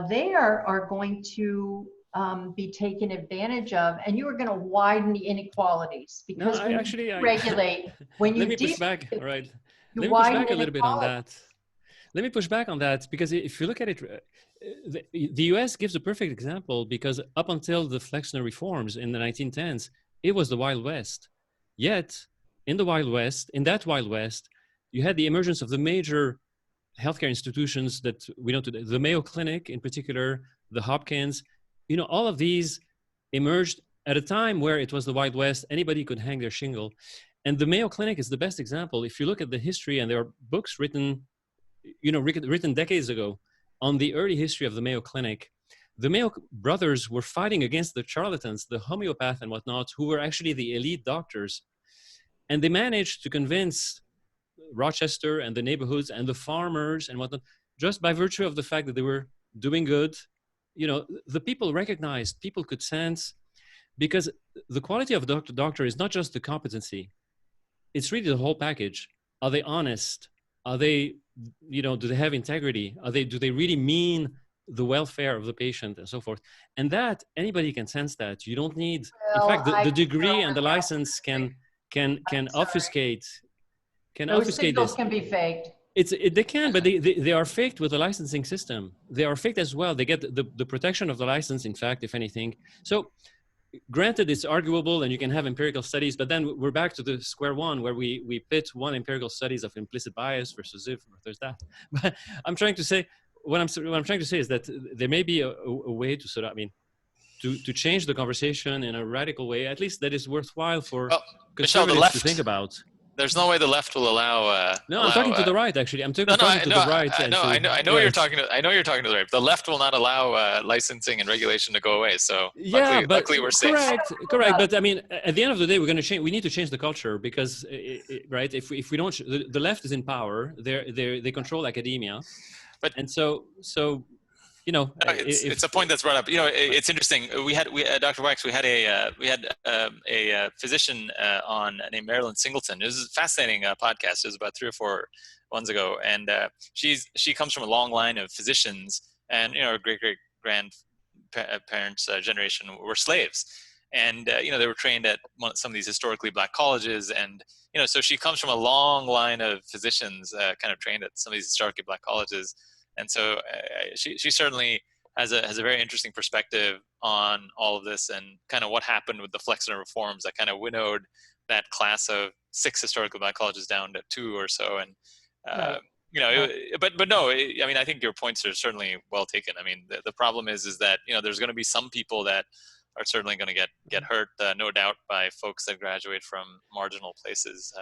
Speaker 2: They are going to be taken advantage of, and you are going to widen the inequalities, because
Speaker 3: no, I
Speaker 2: regulate, when you
Speaker 3: let me push back. All right,
Speaker 2: you
Speaker 3: let me push
Speaker 2: widen
Speaker 3: back a little bit on
Speaker 2: inequality.
Speaker 3: that. Let me push back on that, because if you look at it, the US gives a perfect example, because up until the Flexner reforms in the 1910s, it was the Wild West. Yet, in that Wild West, you had the emergence of the major healthcare institutions that we know today, the Mayo Clinic in particular, the Hopkins, all of these emerged at a time where it was the Wild West. Anybody could hang their shingle. And the Mayo Clinic is the best example. If you look at the history, and there are books written decades ago on the early history of the Mayo Clinic, the Mayo brothers were fighting against the charlatans, the homeopath and whatnot, who were actually the elite doctors. And they managed to convince Rochester and the neighborhoods and the farmers and whatnot, just by virtue of the fact that they were doing good. The people recognized, people could sense, because the quality of doctor is not just the competency. It's really the whole package. Are they honest? Are they, do they have integrity? Do they really mean the welfare of the patient, and so forth? And that anybody can sense that. You don't need, in fact, the degree and the license can obfuscate.
Speaker 2: Those signals can be faked.
Speaker 3: They can, but they are faked with the licensing system. They are faked as well. They get the protection of the license, in fact, if anything. So granted, it's arguable, and you can have empirical studies, but then we're back to the square one, where we pit one empirical studies of implicit bias versus if there's that. But I'm trying to say, what I'm trying to say is that there may be a way to sort of, to change the conversation in a radical way, at least that is worthwhile for conservatives to think about.
Speaker 1: There's no way the left will allow.
Speaker 3: I'm talking to the right. Actually, I'm talking to the right.
Speaker 1: I know you're talking to. I know you're talking to the right. The left will not allow licensing and regulation to go away. So luckily we're safe.
Speaker 3: Correct. But at the end of the day, we're going to change. We need to change the culture, because, right? If we don't, the left is in power. They control academia, and so.
Speaker 1: It's a point that's brought up. It's interesting. We had Dr. Wax. We had a physician on named Marilyn Singleton. It was a fascinating podcast. It was about 3 or 4 months ago, and she comes from a long line of physicians, and her great grandparents' generation were slaves, and they were trained at some of these historically black colleges, and so she comes from a long line of physicians kind of trained at some of these historically black colleges. And so she certainly has a very interesting perspective on all of this, and kind of what happened with the Flexner reforms that kind of winnowed that class of 6 historically black colleges down to 2 or so. And but no, I think your points are certainly well taken. The problem is that there's going to be some people that are certainly going to get hurt, no doubt, by folks that graduate from marginal places.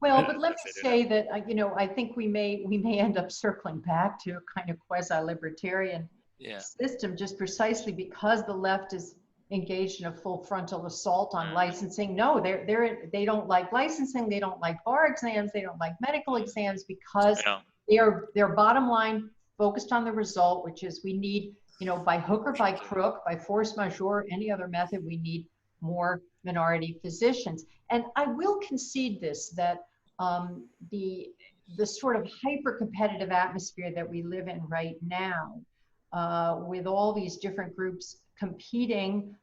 Speaker 2: Well, but let me say that, I think we may end up circling back to a kind of quasi-libertarian system, just precisely because the left is engaged in a full frontal assault on licensing. No, they don't like licensing. They don't like bar exams. They don't like medical exams because they're bottom line focused on the result, which is we need, you know, by hook or by crook, by force majeure, any other method, we need more minority physicians. And I will concede this, that the sort of hyper competitive atmosphere that we live in right now, with all these different groups competing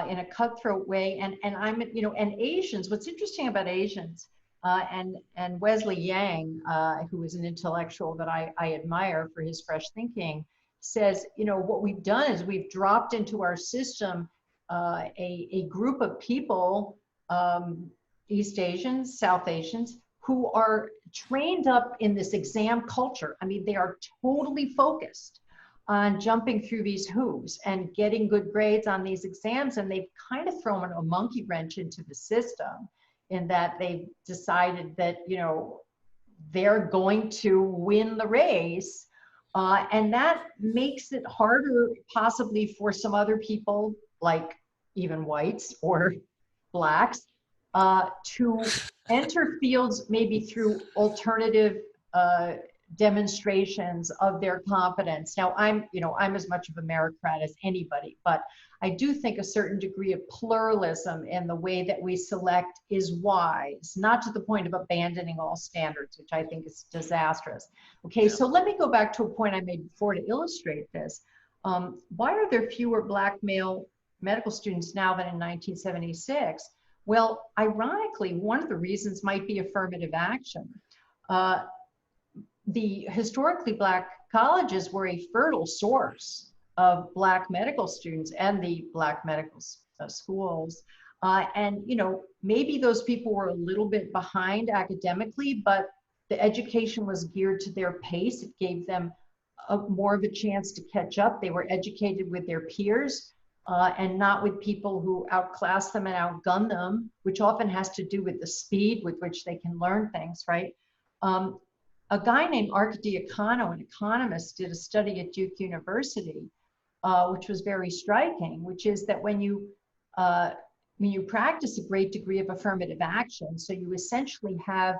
Speaker 2: in a cutthroat way, and I'm, you know, and Asians. What's interesting about Asians, and Wesley Yang, who is an intellectual that I admire for his fresh thinking, says, you know, what we've done is we've dropped into our system a group of people, East Asians, South Asians, who are trained up in this exam culture. I mean, they are totally focused on jumping through these hoops and getting good grades on these exams. And they've kind of thrown a monkey wrench into the system in that they've decided that, you know, they're going to win the race. And that makes it harder possibly for some other people, like even whites or blacks, to enter fields maybe through alternative demonstrations of their competence. Now, I'm as much of a meritocrat as anybody, but I do think a certain degree of pluralism in the way that we select is wise, not to the point of abandoning all standards, which I think is disastrous. Okay, so let me go back to a point I made before to illustrate this. Why are there fewer Black male medical students now than in 1976? Well, ironically, one of the reasons might be affirmative action. The historically Black colleges were a fertile source of Black medical students and the Black medical schools. And, you know, maybe those people were a little bit behind academically, but the education was geared to their pace. It gave them more of a chance to catch up. They were educated with their peers. And not with people who outclass them and outgun them, which often has to do with the speed with which they can learn things, right? A guy named Ark Diacono, an economist, did a study at Duke University, which was very striking, which is that when you practice a great degree of affirmative action, so you essentially have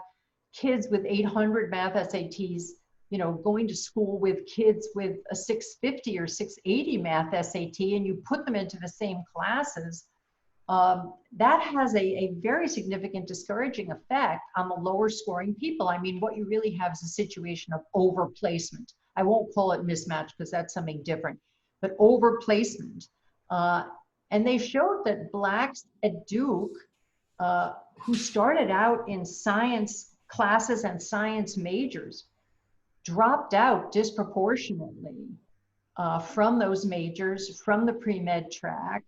Speaker 2: kids with 800 math SATs, you know, going to school with kids with a 650 or 680 math SAT, and you put them into the same classes, that has a very significant discouraging effect on the lower scoring people. I mean, what you really have is a situation of overplacement. I won't call it mismatch because that's something different, but overplacement. And they showed that Blacks at Duke, who started out in science classes and science majors, dropped out disproportionately from those majors, from the pre-med track,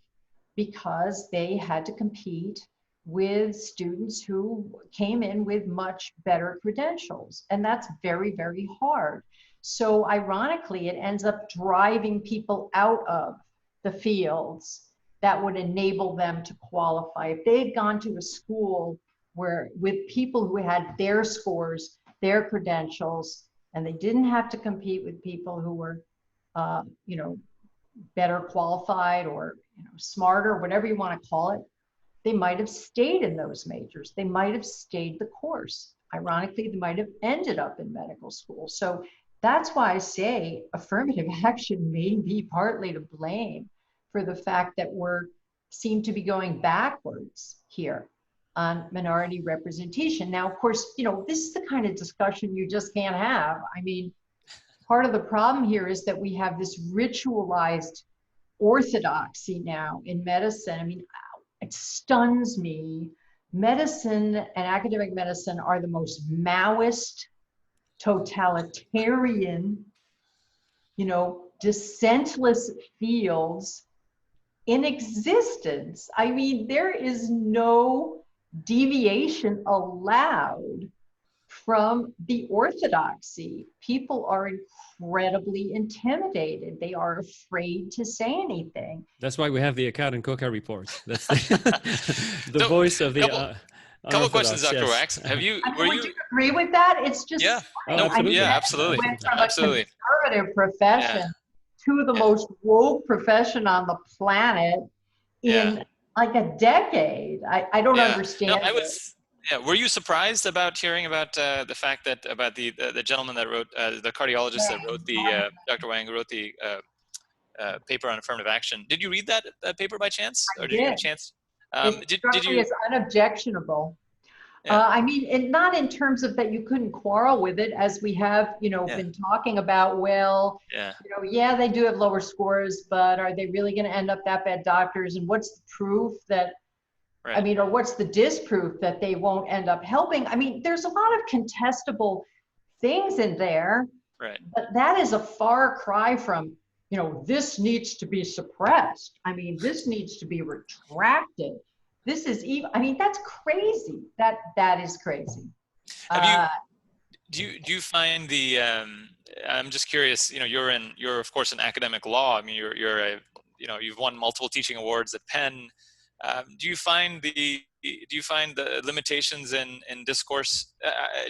Speaker 2: because they had to compete with students who came in with much better credentials. And that's very, very hard. So ironically, it ends up driving people out of the fields that would enable them to qualify. If they had gone to a school where with people who had their scores, their credentials, and they didn't have to compete with people who were, you know, better qualified or, you know, smarter, whatever you want to call it, they might have stayed in those majors. They might have stayed the course. Ironically, they might have ended up in medical school. So that's why I say affirmative action may be partly to blame for the fact that seem to be going backwards here on minority representation. Now, of course, you know, this is the kind of discussion you just can't have. I mean, part of the problem here is that we have this ritualized orthodoxy now in medicine. I mean, it stuns me. Medicine and academic medicine are the most Maoist, totalitarian, you know, dissentless fields in existence. I mean, there is no deviation allowed from the orthodoxy. People are incredibly intimidated. They are afraid to say anything.
Speaker 3: That's why we have the Akkad and Koka reports. That's the voice of the
Speaker 1: couple questions, Dr. Wax. Would
Speaker 2: you agree with that? It's just,
Speaker 1: yeah,
Speaker 3: absolutely.
Speaker 1: Yeah, absolutely.
Speaker 2: Went from a conservative profession to the most woke profession on the planet.
Speaker 1: Yeah.
Speaker 2: in like a decade. I don't
Speaker 1: Yeah. No,
Speaker 2: understand
Speaker 1: I
Speaker 2: it.
Speaker 1: was. Yeah. Were you surprised about hearing about the fact that about the gentleman that wrote the cardiologist that wrote the Dr. Wang who wrote the paper on affirmative action? Did you read that paper by chance, or
Speaker 2: I
Speaker 1: did you get
Speaker 2: did.
Speaker 1: a chance?
Speaker 2: It
Speaker 1: Did
Speaker 2: struck me
Speaker 1: you?
Speaker 2: as unobjectionable.
Speaker 1: Yeah.
Speaker 2: I mean, and not in terms of that you couldn't quarrel with it, as we have,
Speaker 1: Yeah.
Speaker 2: been talking about. Well,
Speaker 1: Yeah.
Speaker 2: yeah, they do have lower scores, but are they really going to end up that bad doctors? And what's the proof that, I
Speaker 1: Right.
Speaker 2: mean, or what's the disproof that they won't end up helping? I mean, there's a lot of contestable things in there,
Speaker 1: Right.
Speaker 2: but that is a far cry from, this needs to be suppressed. I mean, this needs to be retracted. This is even, I mean, that's crazy. That is crazy.
Speaker 1: Have you?
Speaker 2: Uh,
Speaker 1: Do you find the? I'm just curious. You're of course in academic law. I mean, you're a you've won multiple teaching awards at Penn. Do you find the limitations in discourse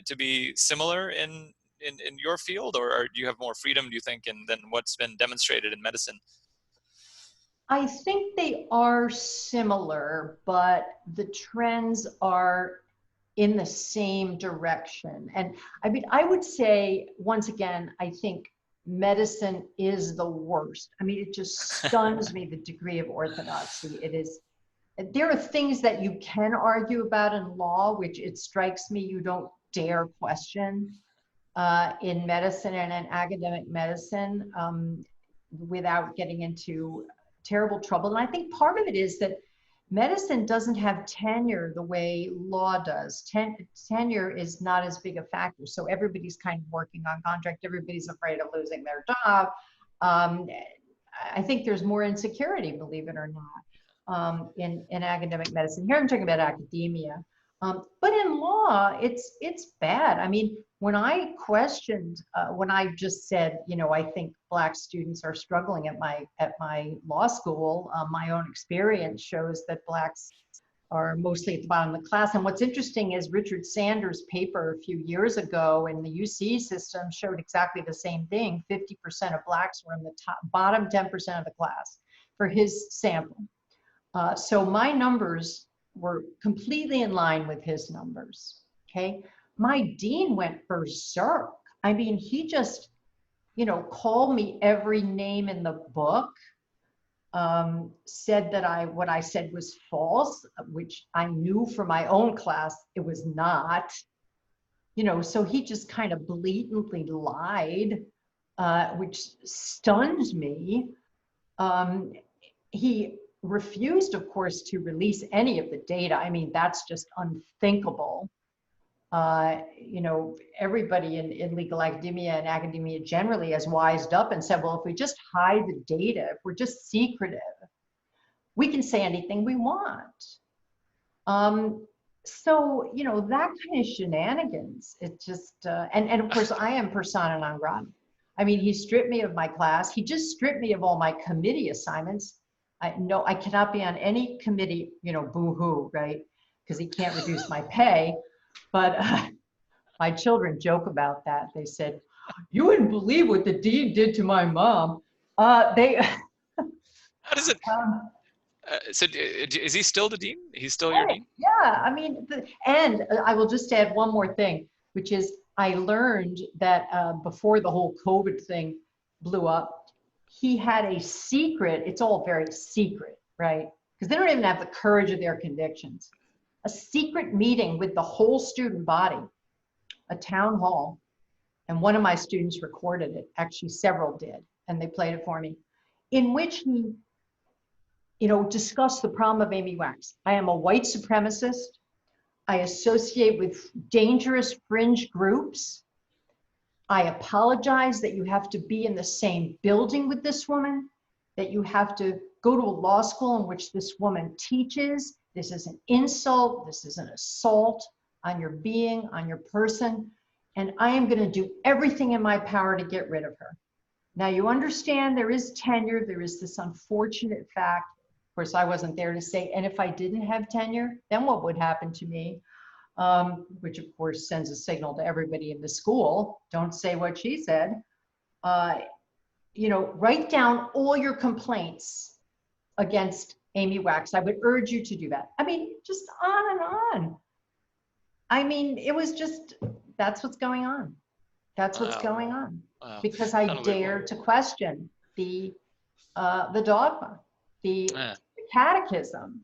Speaker 1: to be similar in your field, or do you have more freedom, do you think, than what's been demonstrated in medicine?
Speaker 2: I think they are similar, but the trends are in the same direction. And I mean, I would say, once again, I think medicine is the worst. I mean, it just stuns me, the degree of orthodoxy. It is, there are things that you can argue about in law, which it strikes me you don't dare question in medicine and in academic medicine without getting into terrible trouble. And I think part of it is that medicine doesn't have tenure the way law does. Tenure is not as big a factor. So everybody's kind of working on contract. Everybody's afraid of losing their job. I think there's more insecurity, believe it or not, in academic medicine. Here I'm talking about academia. But in law, it's bad. I mean, when I questioned, when I just said, I think Black students are struggling at my law school, my own experience shows that Blacks are mostly at the bottom of the class. And what's interesting is Richard Sanders' paper a few years ago in the UC system showed exactly the same thing. 50% of Blacks were in the bottom 10% of the class for his sample. So my numbers were completely in line with his numbers, okay? My dean went berserk. I mean, he just, called me every name in the book, said that what I said was false, which I knew from my own class it was not, so he just kind of blatantly lied, which stunned me. He refused, of course, to release any of the data. I mean, that's just unthinkable. Everybody in legal academia and academia generally has wised up and said, well, if we just hide the data, if we're just secretive, we can say anything we want. So, that kind of shenanigans, it just, and of course I am persona non grata. I mean, he stripped me of my class. He just stripped me of all my committee assignments. I cannot be on any committee, boo-hoo, right? Because he can't reduce my pay. But my children joke about that. They said, you wouldn't believe what the dean did to my mom.
Speaker 1: How does it? So is he still the dean? He's still your dean?
Speaker 2: Yeah, I mean, and I will just add one more thing, which is I learned that before the whole COVID thing blew up, he had a secret, it's all very secret, right? Because they don't even have the courage of their convictions. A secret meeting with the whole student body, a town hall, and one of my students recorded it. Actually, several did, and they played it for me, in which he, discussed the problem of Amy Wax. I am a white supremacist. I associate with dangerous fringe groups. I apologize that you have to be in the same building with this woman, that you have to go to a law school in which this woman teaches. This is an insult. This is an assault on your being, on your person. And I am going to do everything in my power to get rid of her. Now, you understand there is tenure. There is this unfortunate fact. Of course, I wasn't there to say, and if I didn't have tenure, then what would happen to me? Which of course sends a signal to everybody in the school. Don't say what she said. Write down all your complaints against Amy Wax, I would urge you to do that. I mean, just on and on. I mean, it was just, that's what's going on. That's what's going on.
Speaker 1: Wow.
Speaker 2: Because I dare to question the dogma, the catechism.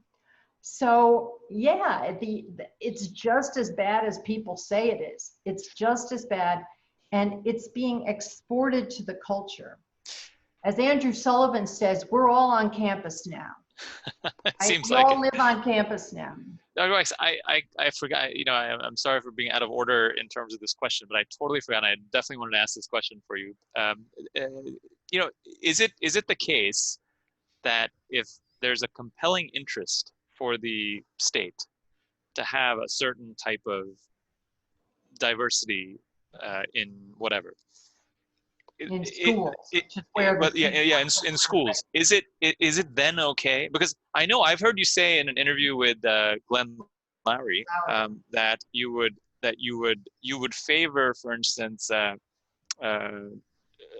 Speaker 2: So yeah, it's just as bad as people say it is. It's just as bad, and it's being exported to the culture. As Andrew Sullivan says, we're all on campus now.
Speaker 1: It seems
Speaker 2: we
Speaker 1: like
Speaker 2: all
Speaker 1: it.
Speaker 2: live on campus now.
Speaker 1: Dr. Wax, I forgot, you know, I'm sorry for being out of order in terms of this question, but I totally forgot. I definitely wanted to ask this question for you. You know, is it the case that if there's a compelling interest for the state to have a certain type of diversity in whatever,
Speaker 2: In schools, which is where
Speaker 1: in schools, is it then okay? Because I know I've heard you say in an interview with Glenn Lowry that you would favor, for instance,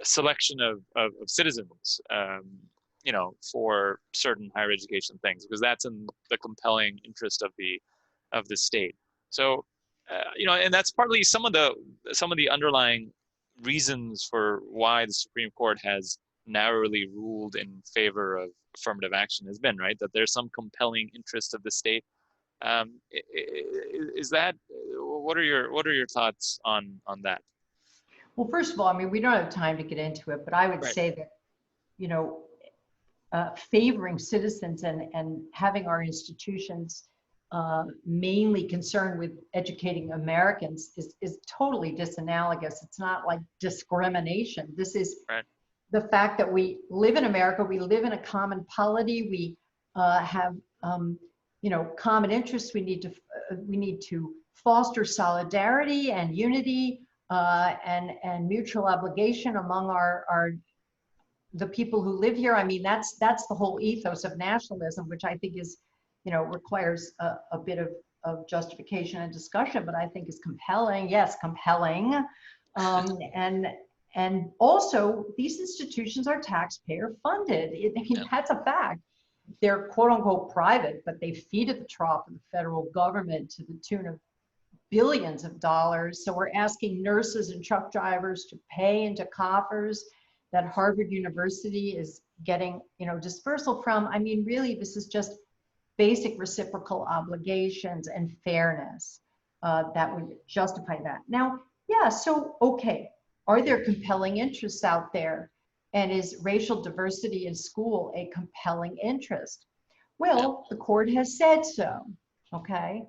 Speaker 1: selection of citizens, you know, for certain higher education things, because that's in the compelling interest of the state. So, you know, and that's partly some of the underlying reasons for why the Supreme Court has narrowly ruled in favor of affirmative action has been, right, that there's some compelling interest of the state. Is that, what are your thoughts on that?
Speaker 2: Well, first of all, I mean, we don't have time to get into it, but I would say that, you know, favoring citizens and having our institutions mainly concerned with educating Americans is totally disanalogous. It's not like discrimination. This is the fact that we live in America, we live in a common polity, we have you know, common interests. We need to foster solidarity and unity and mutual obligation among the people who live here. I mean, that's the whole ethos of nationalism, which I think is, you know, requires a bit of justification and discussion, but I think is compelling. Yes, compelling. And also, these institutions are taxpayer funded. I mean, that's a fact. They're quote unquote private, but they feed at the trough of the federal government to the tune of billions of dollars. So we're asking nurses and truck drivers to pay into coffers that Harvard University is getting, you know, dispersal from. I mean, really, this is just basic reciprocal obligations and fairness that would justify that. Now, yeah, so, okay, are there compelling interests out there? And is racial diversity in school a compelling interest? Well, the court has said so, okay?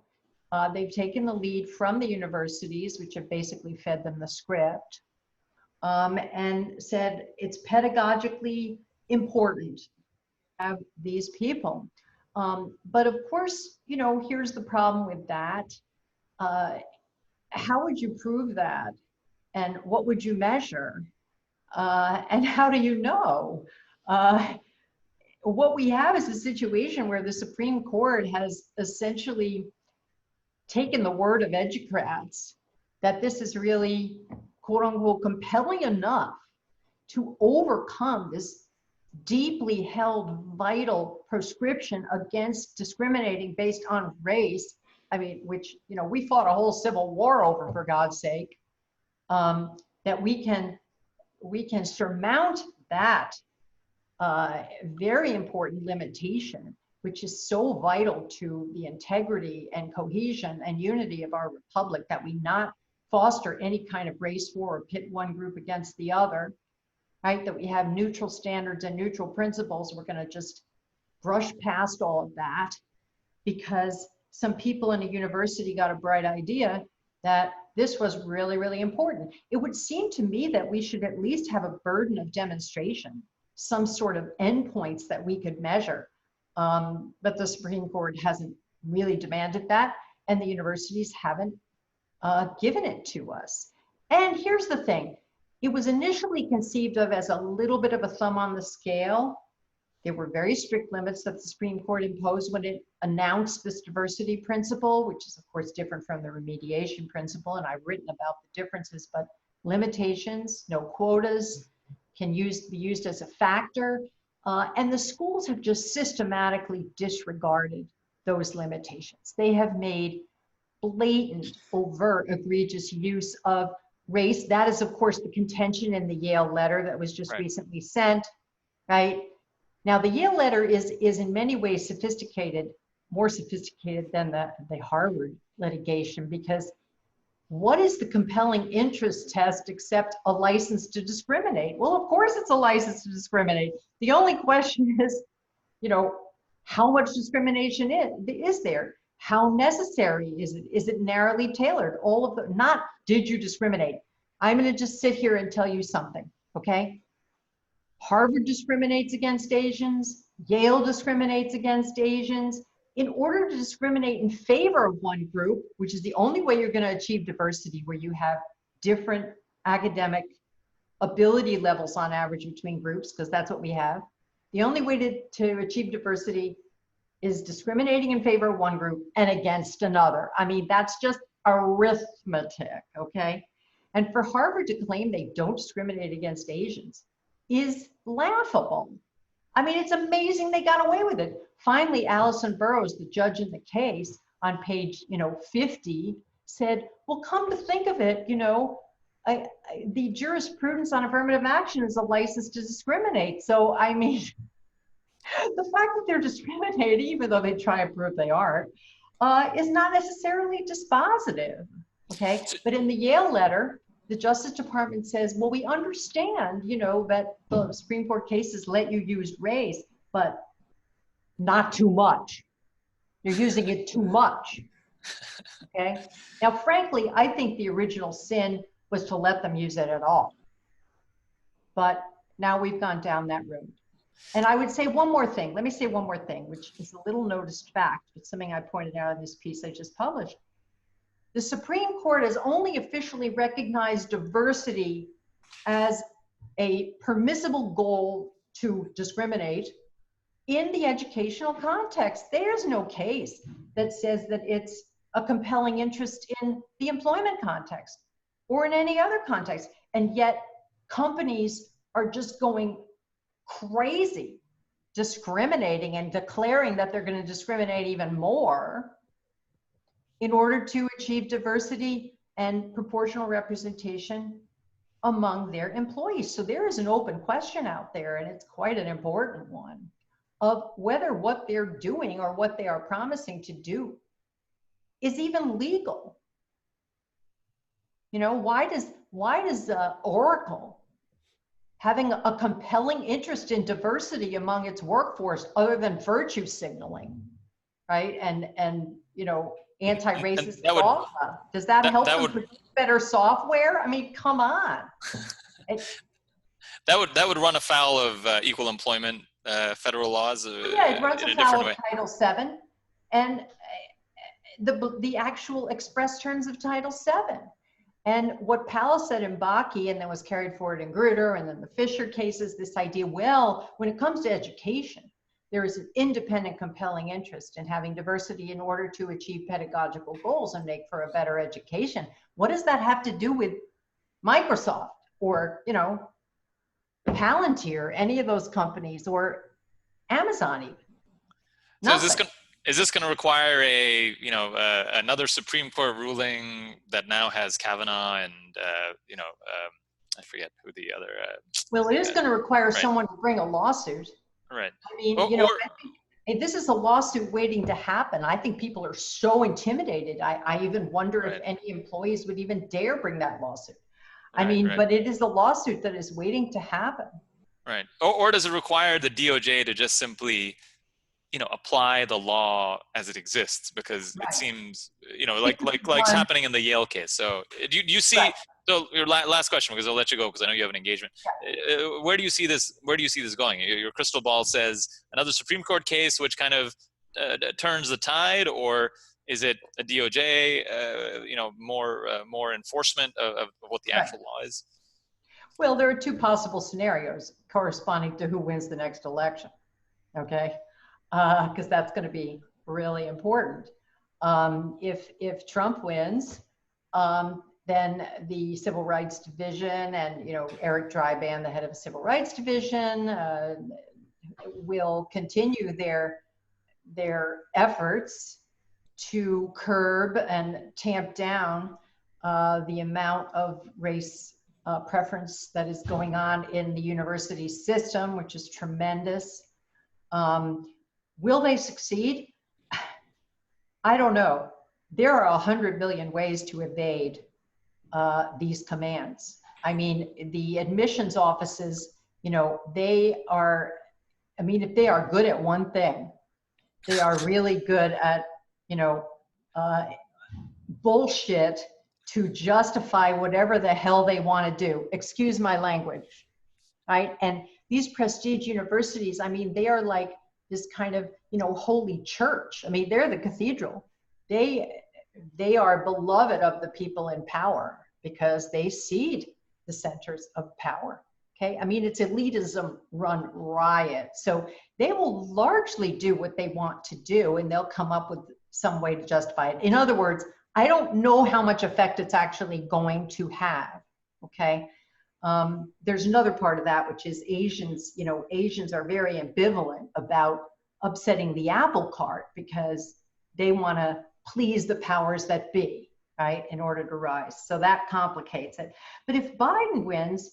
Speaker 2: They've taken the lead from the universities, which have basically fed them the script, and said it's pedagogically important to have these people. But of course, you know, here's the problem with that. How would you prove that? And what would you measure? And how do you know? What we have is a situation where the Supreme Court has essentially taken the word of educrats that this is really, quote unquote, compelling enough to overcome this deeply held vital prescription against discriminating based on race. I mean, which, you know, we fought a whole civil war over, for God's sake, that we can surmount that very important limitation, which is so vital to the integrity and cohesion and unity of our republic, that we not foster any kind of race war or pit one group against the other, right? That we have neutral standards and neutral principles. We're going to just brush past all of that because some people in a university got a bright idea that this was really, really important. It would seem to me that we should at least have a burden of demonstration, some sort of endpoints that we could measure. But the Supreme Court hasn't really demanded that, and the universities haven't given it to us. And here's the thing. It was initially conceived of as a little bit of a thumb on the scale. There were very strict limits that the Supreme Court imposed when it announced this diversity principle, which is of course different from the remediation principle, and I've written about the differences, but limitations, no quotas, can be used as a factor. And the schools have just systematically disregarded those limitations. They have made blatant, overt, egregious use of race. That is, of course, the contention in the Yale letter that was just recently sent, right? Now, the Yale letter is in many ways sophisticated, more sophisticated than the Harvard litigation, because what is the compelling interest test except a license to discriminate? Well, of course it's a license to discriminate. The only question is, how much discrimination is there? How necessary is it? Is it narrowly tailored? All of the, not did you discriminate? I'm going to just sit here and tell you something, okay? Harvard discriminates against Asians. Yale discriminates against Asians. In order to discriminate in favor of one group, which is the only way you're going to achieve diversity, where you have different academic ability levels on average between groups, because that's what we have. The only way to achieve diversity is discriminating in favor of one group and against another. I mean, that's just arithmetic, okay? And for Harvard to claim they don't discriminate against Asians is laughable. I mean, it's amazing they got away with it. Finally, Allison Burroughs, the judge in the case, on page 50, said, well, come to think of it, the jurisprudence on affirmative action is a license to discriminate. So, I mean, the fact that they're discriminating, even though they try to prove they aren't, is not necessarily dispositive, okay? But in the Yale letter, the Justice Department says, well, we understand, that the Supreme Court cases let you use race, but not too much. You're using it too much, okay? Now, frankly, I think the original sin was to let them use it at all. But now we've gone down that road. And I would say one more thing. Let me say one more thing, which is a little noticed fact, but something I pointed out in this piece I just published. The Supreme Court has only officially recognized diversity as a permissible goal to discriminate in the educational context. There's no case that says that it's a compelling interest in the employment context or in any other context. And yet companies are just going crazy discriminating and declaring that they're going to discriminate even more in order to achieve diversity and proportional representation among their employees. So there is an open question out there, and it's quite an important one, of whether what they're doing or what they are promising to do is even legal. Why does Oracle, having a compelling interest in diversity among its workforce, other than virtue signaling, right? And anti-racist software. Does that help them produce better software? I mean, come on.
Speaker 1: That would run afoul of equal employment federal laws.
Speaker 2: Yeah, it runs afoul of Title VII and the actual express terms of Title VII. And what Powell said in Bakke, and then was carried forward in Grutter, and then the Fisher cases, this idea, well, when it comes to education, there is an independent, compelling interest in having diversity in order to achieve pedagogical goals and make for a better education. What does that have to do with Microsoft or, Palantir, any of those companies, or Amazon even?
Speaker 1: So is this going to require another Supreme Court ruling that now has Kavanaugh and I forget who the other.
Speaker 2: Well, it is going to require someone to bring a lawsuit.
Speaker 1: Right.
Speaker 2: I mean, I think this is a lawsuit waiting to happen. I think people are so intimidated. I even wonder if any employees would even dare bring that lawsuit. But it is a lawsuit that is waiting to happen. Right.
Speaker 1: Or does it require the DOJ to just simply, apply the law as it exists? Because it seems, like's happening in the Yale case. So do you see? Right. So your last question, because I'll let you go because I know you have an engagement. Yeah. Where do you see this? Where do you see this going? Your crystal ball says another Supreme Court case, which kind of turns the tide, or is it a DOJ? More enforcement of what the actual law is.
Speaker 2: Well, there are two possible scenarios corresponding to who wins the next election. Okay, because that's going to be really important. If Trump wins, then the Civil Rights Division and, Eric Dryban, the head of the Civil Rights Division, will continue their efforts to curb and tamp down the amount of race preference that is going on in the university system, which is tremendous. Will they succeed? I don't know. There are 100 million ways to evade these commands. I mean, the admissions offices, you know, they are, I mean, if they are good at one thing, they are really good at, you know, bullshit to justify whatever the hell they want to do. Excuse my language, right? And these prestige universities, I mean, they are like this kind of, you know, holy church. I mean, they're the cathedral. They are beloved of the people in power because they seed the centers of power. Okay, I mean, it's elitism run riot. So they will largely do what they want to do, and they'll come up with some way to justify it. In other words, I don't know how much effect it's actually going to have. Okay, there's another part of that, which is Asians. You know, Asians are very ambivalent about upsetting the apple cart because they want to please the powers that be, right, in order to rise. So that complicates it. But if Biden wins,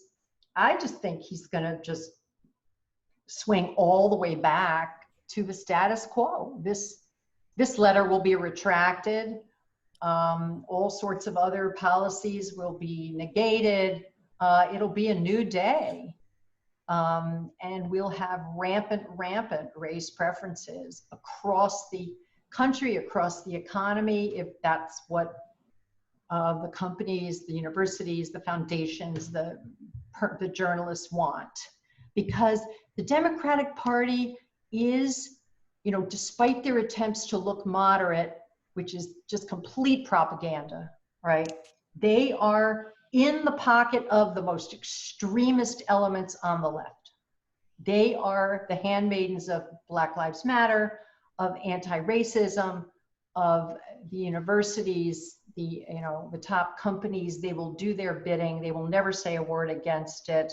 Speaker 2: I just think he's going to just swing all the way back to the status quo. This letter will be retracted. All sorts of other policies will be negated. It'll be a new day. And we'll have rampant race preferences across the country, across the economy, if that's what the companies, the universities, the foundations, the journalists want. Because the Democratic Party is, you know, despite their attempts to look moderate, which is just complete propaganda, right? They are in the pocket of the most extremist elements on the left. They are the handmaidens of Black Lives Matter, of anti-racism, of the universities, the top companies. They will do their bidding. They will never say a word against it.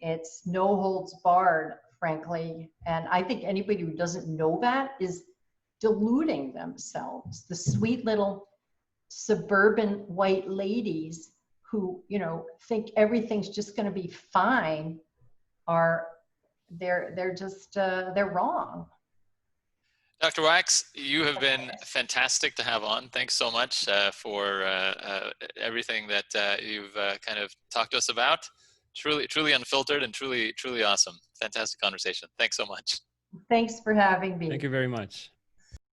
Speaker 2: It's no holds barred, frankly. And I think anybody who doesn't know that is deluding themselves. The sweet little suburban white ladies who, you know, think everything's just going to be fine they're wrong.
Speaker 1: Dr. Wax, you have been fantastic to have on. Thanks so much for everything that you've kind of talked to us about. Truly unfiltered and truly awesome. Fantastic conversation. Thanks so much.
Speaker 2: Thanks for having me.
Speaker 3: Thank you very much.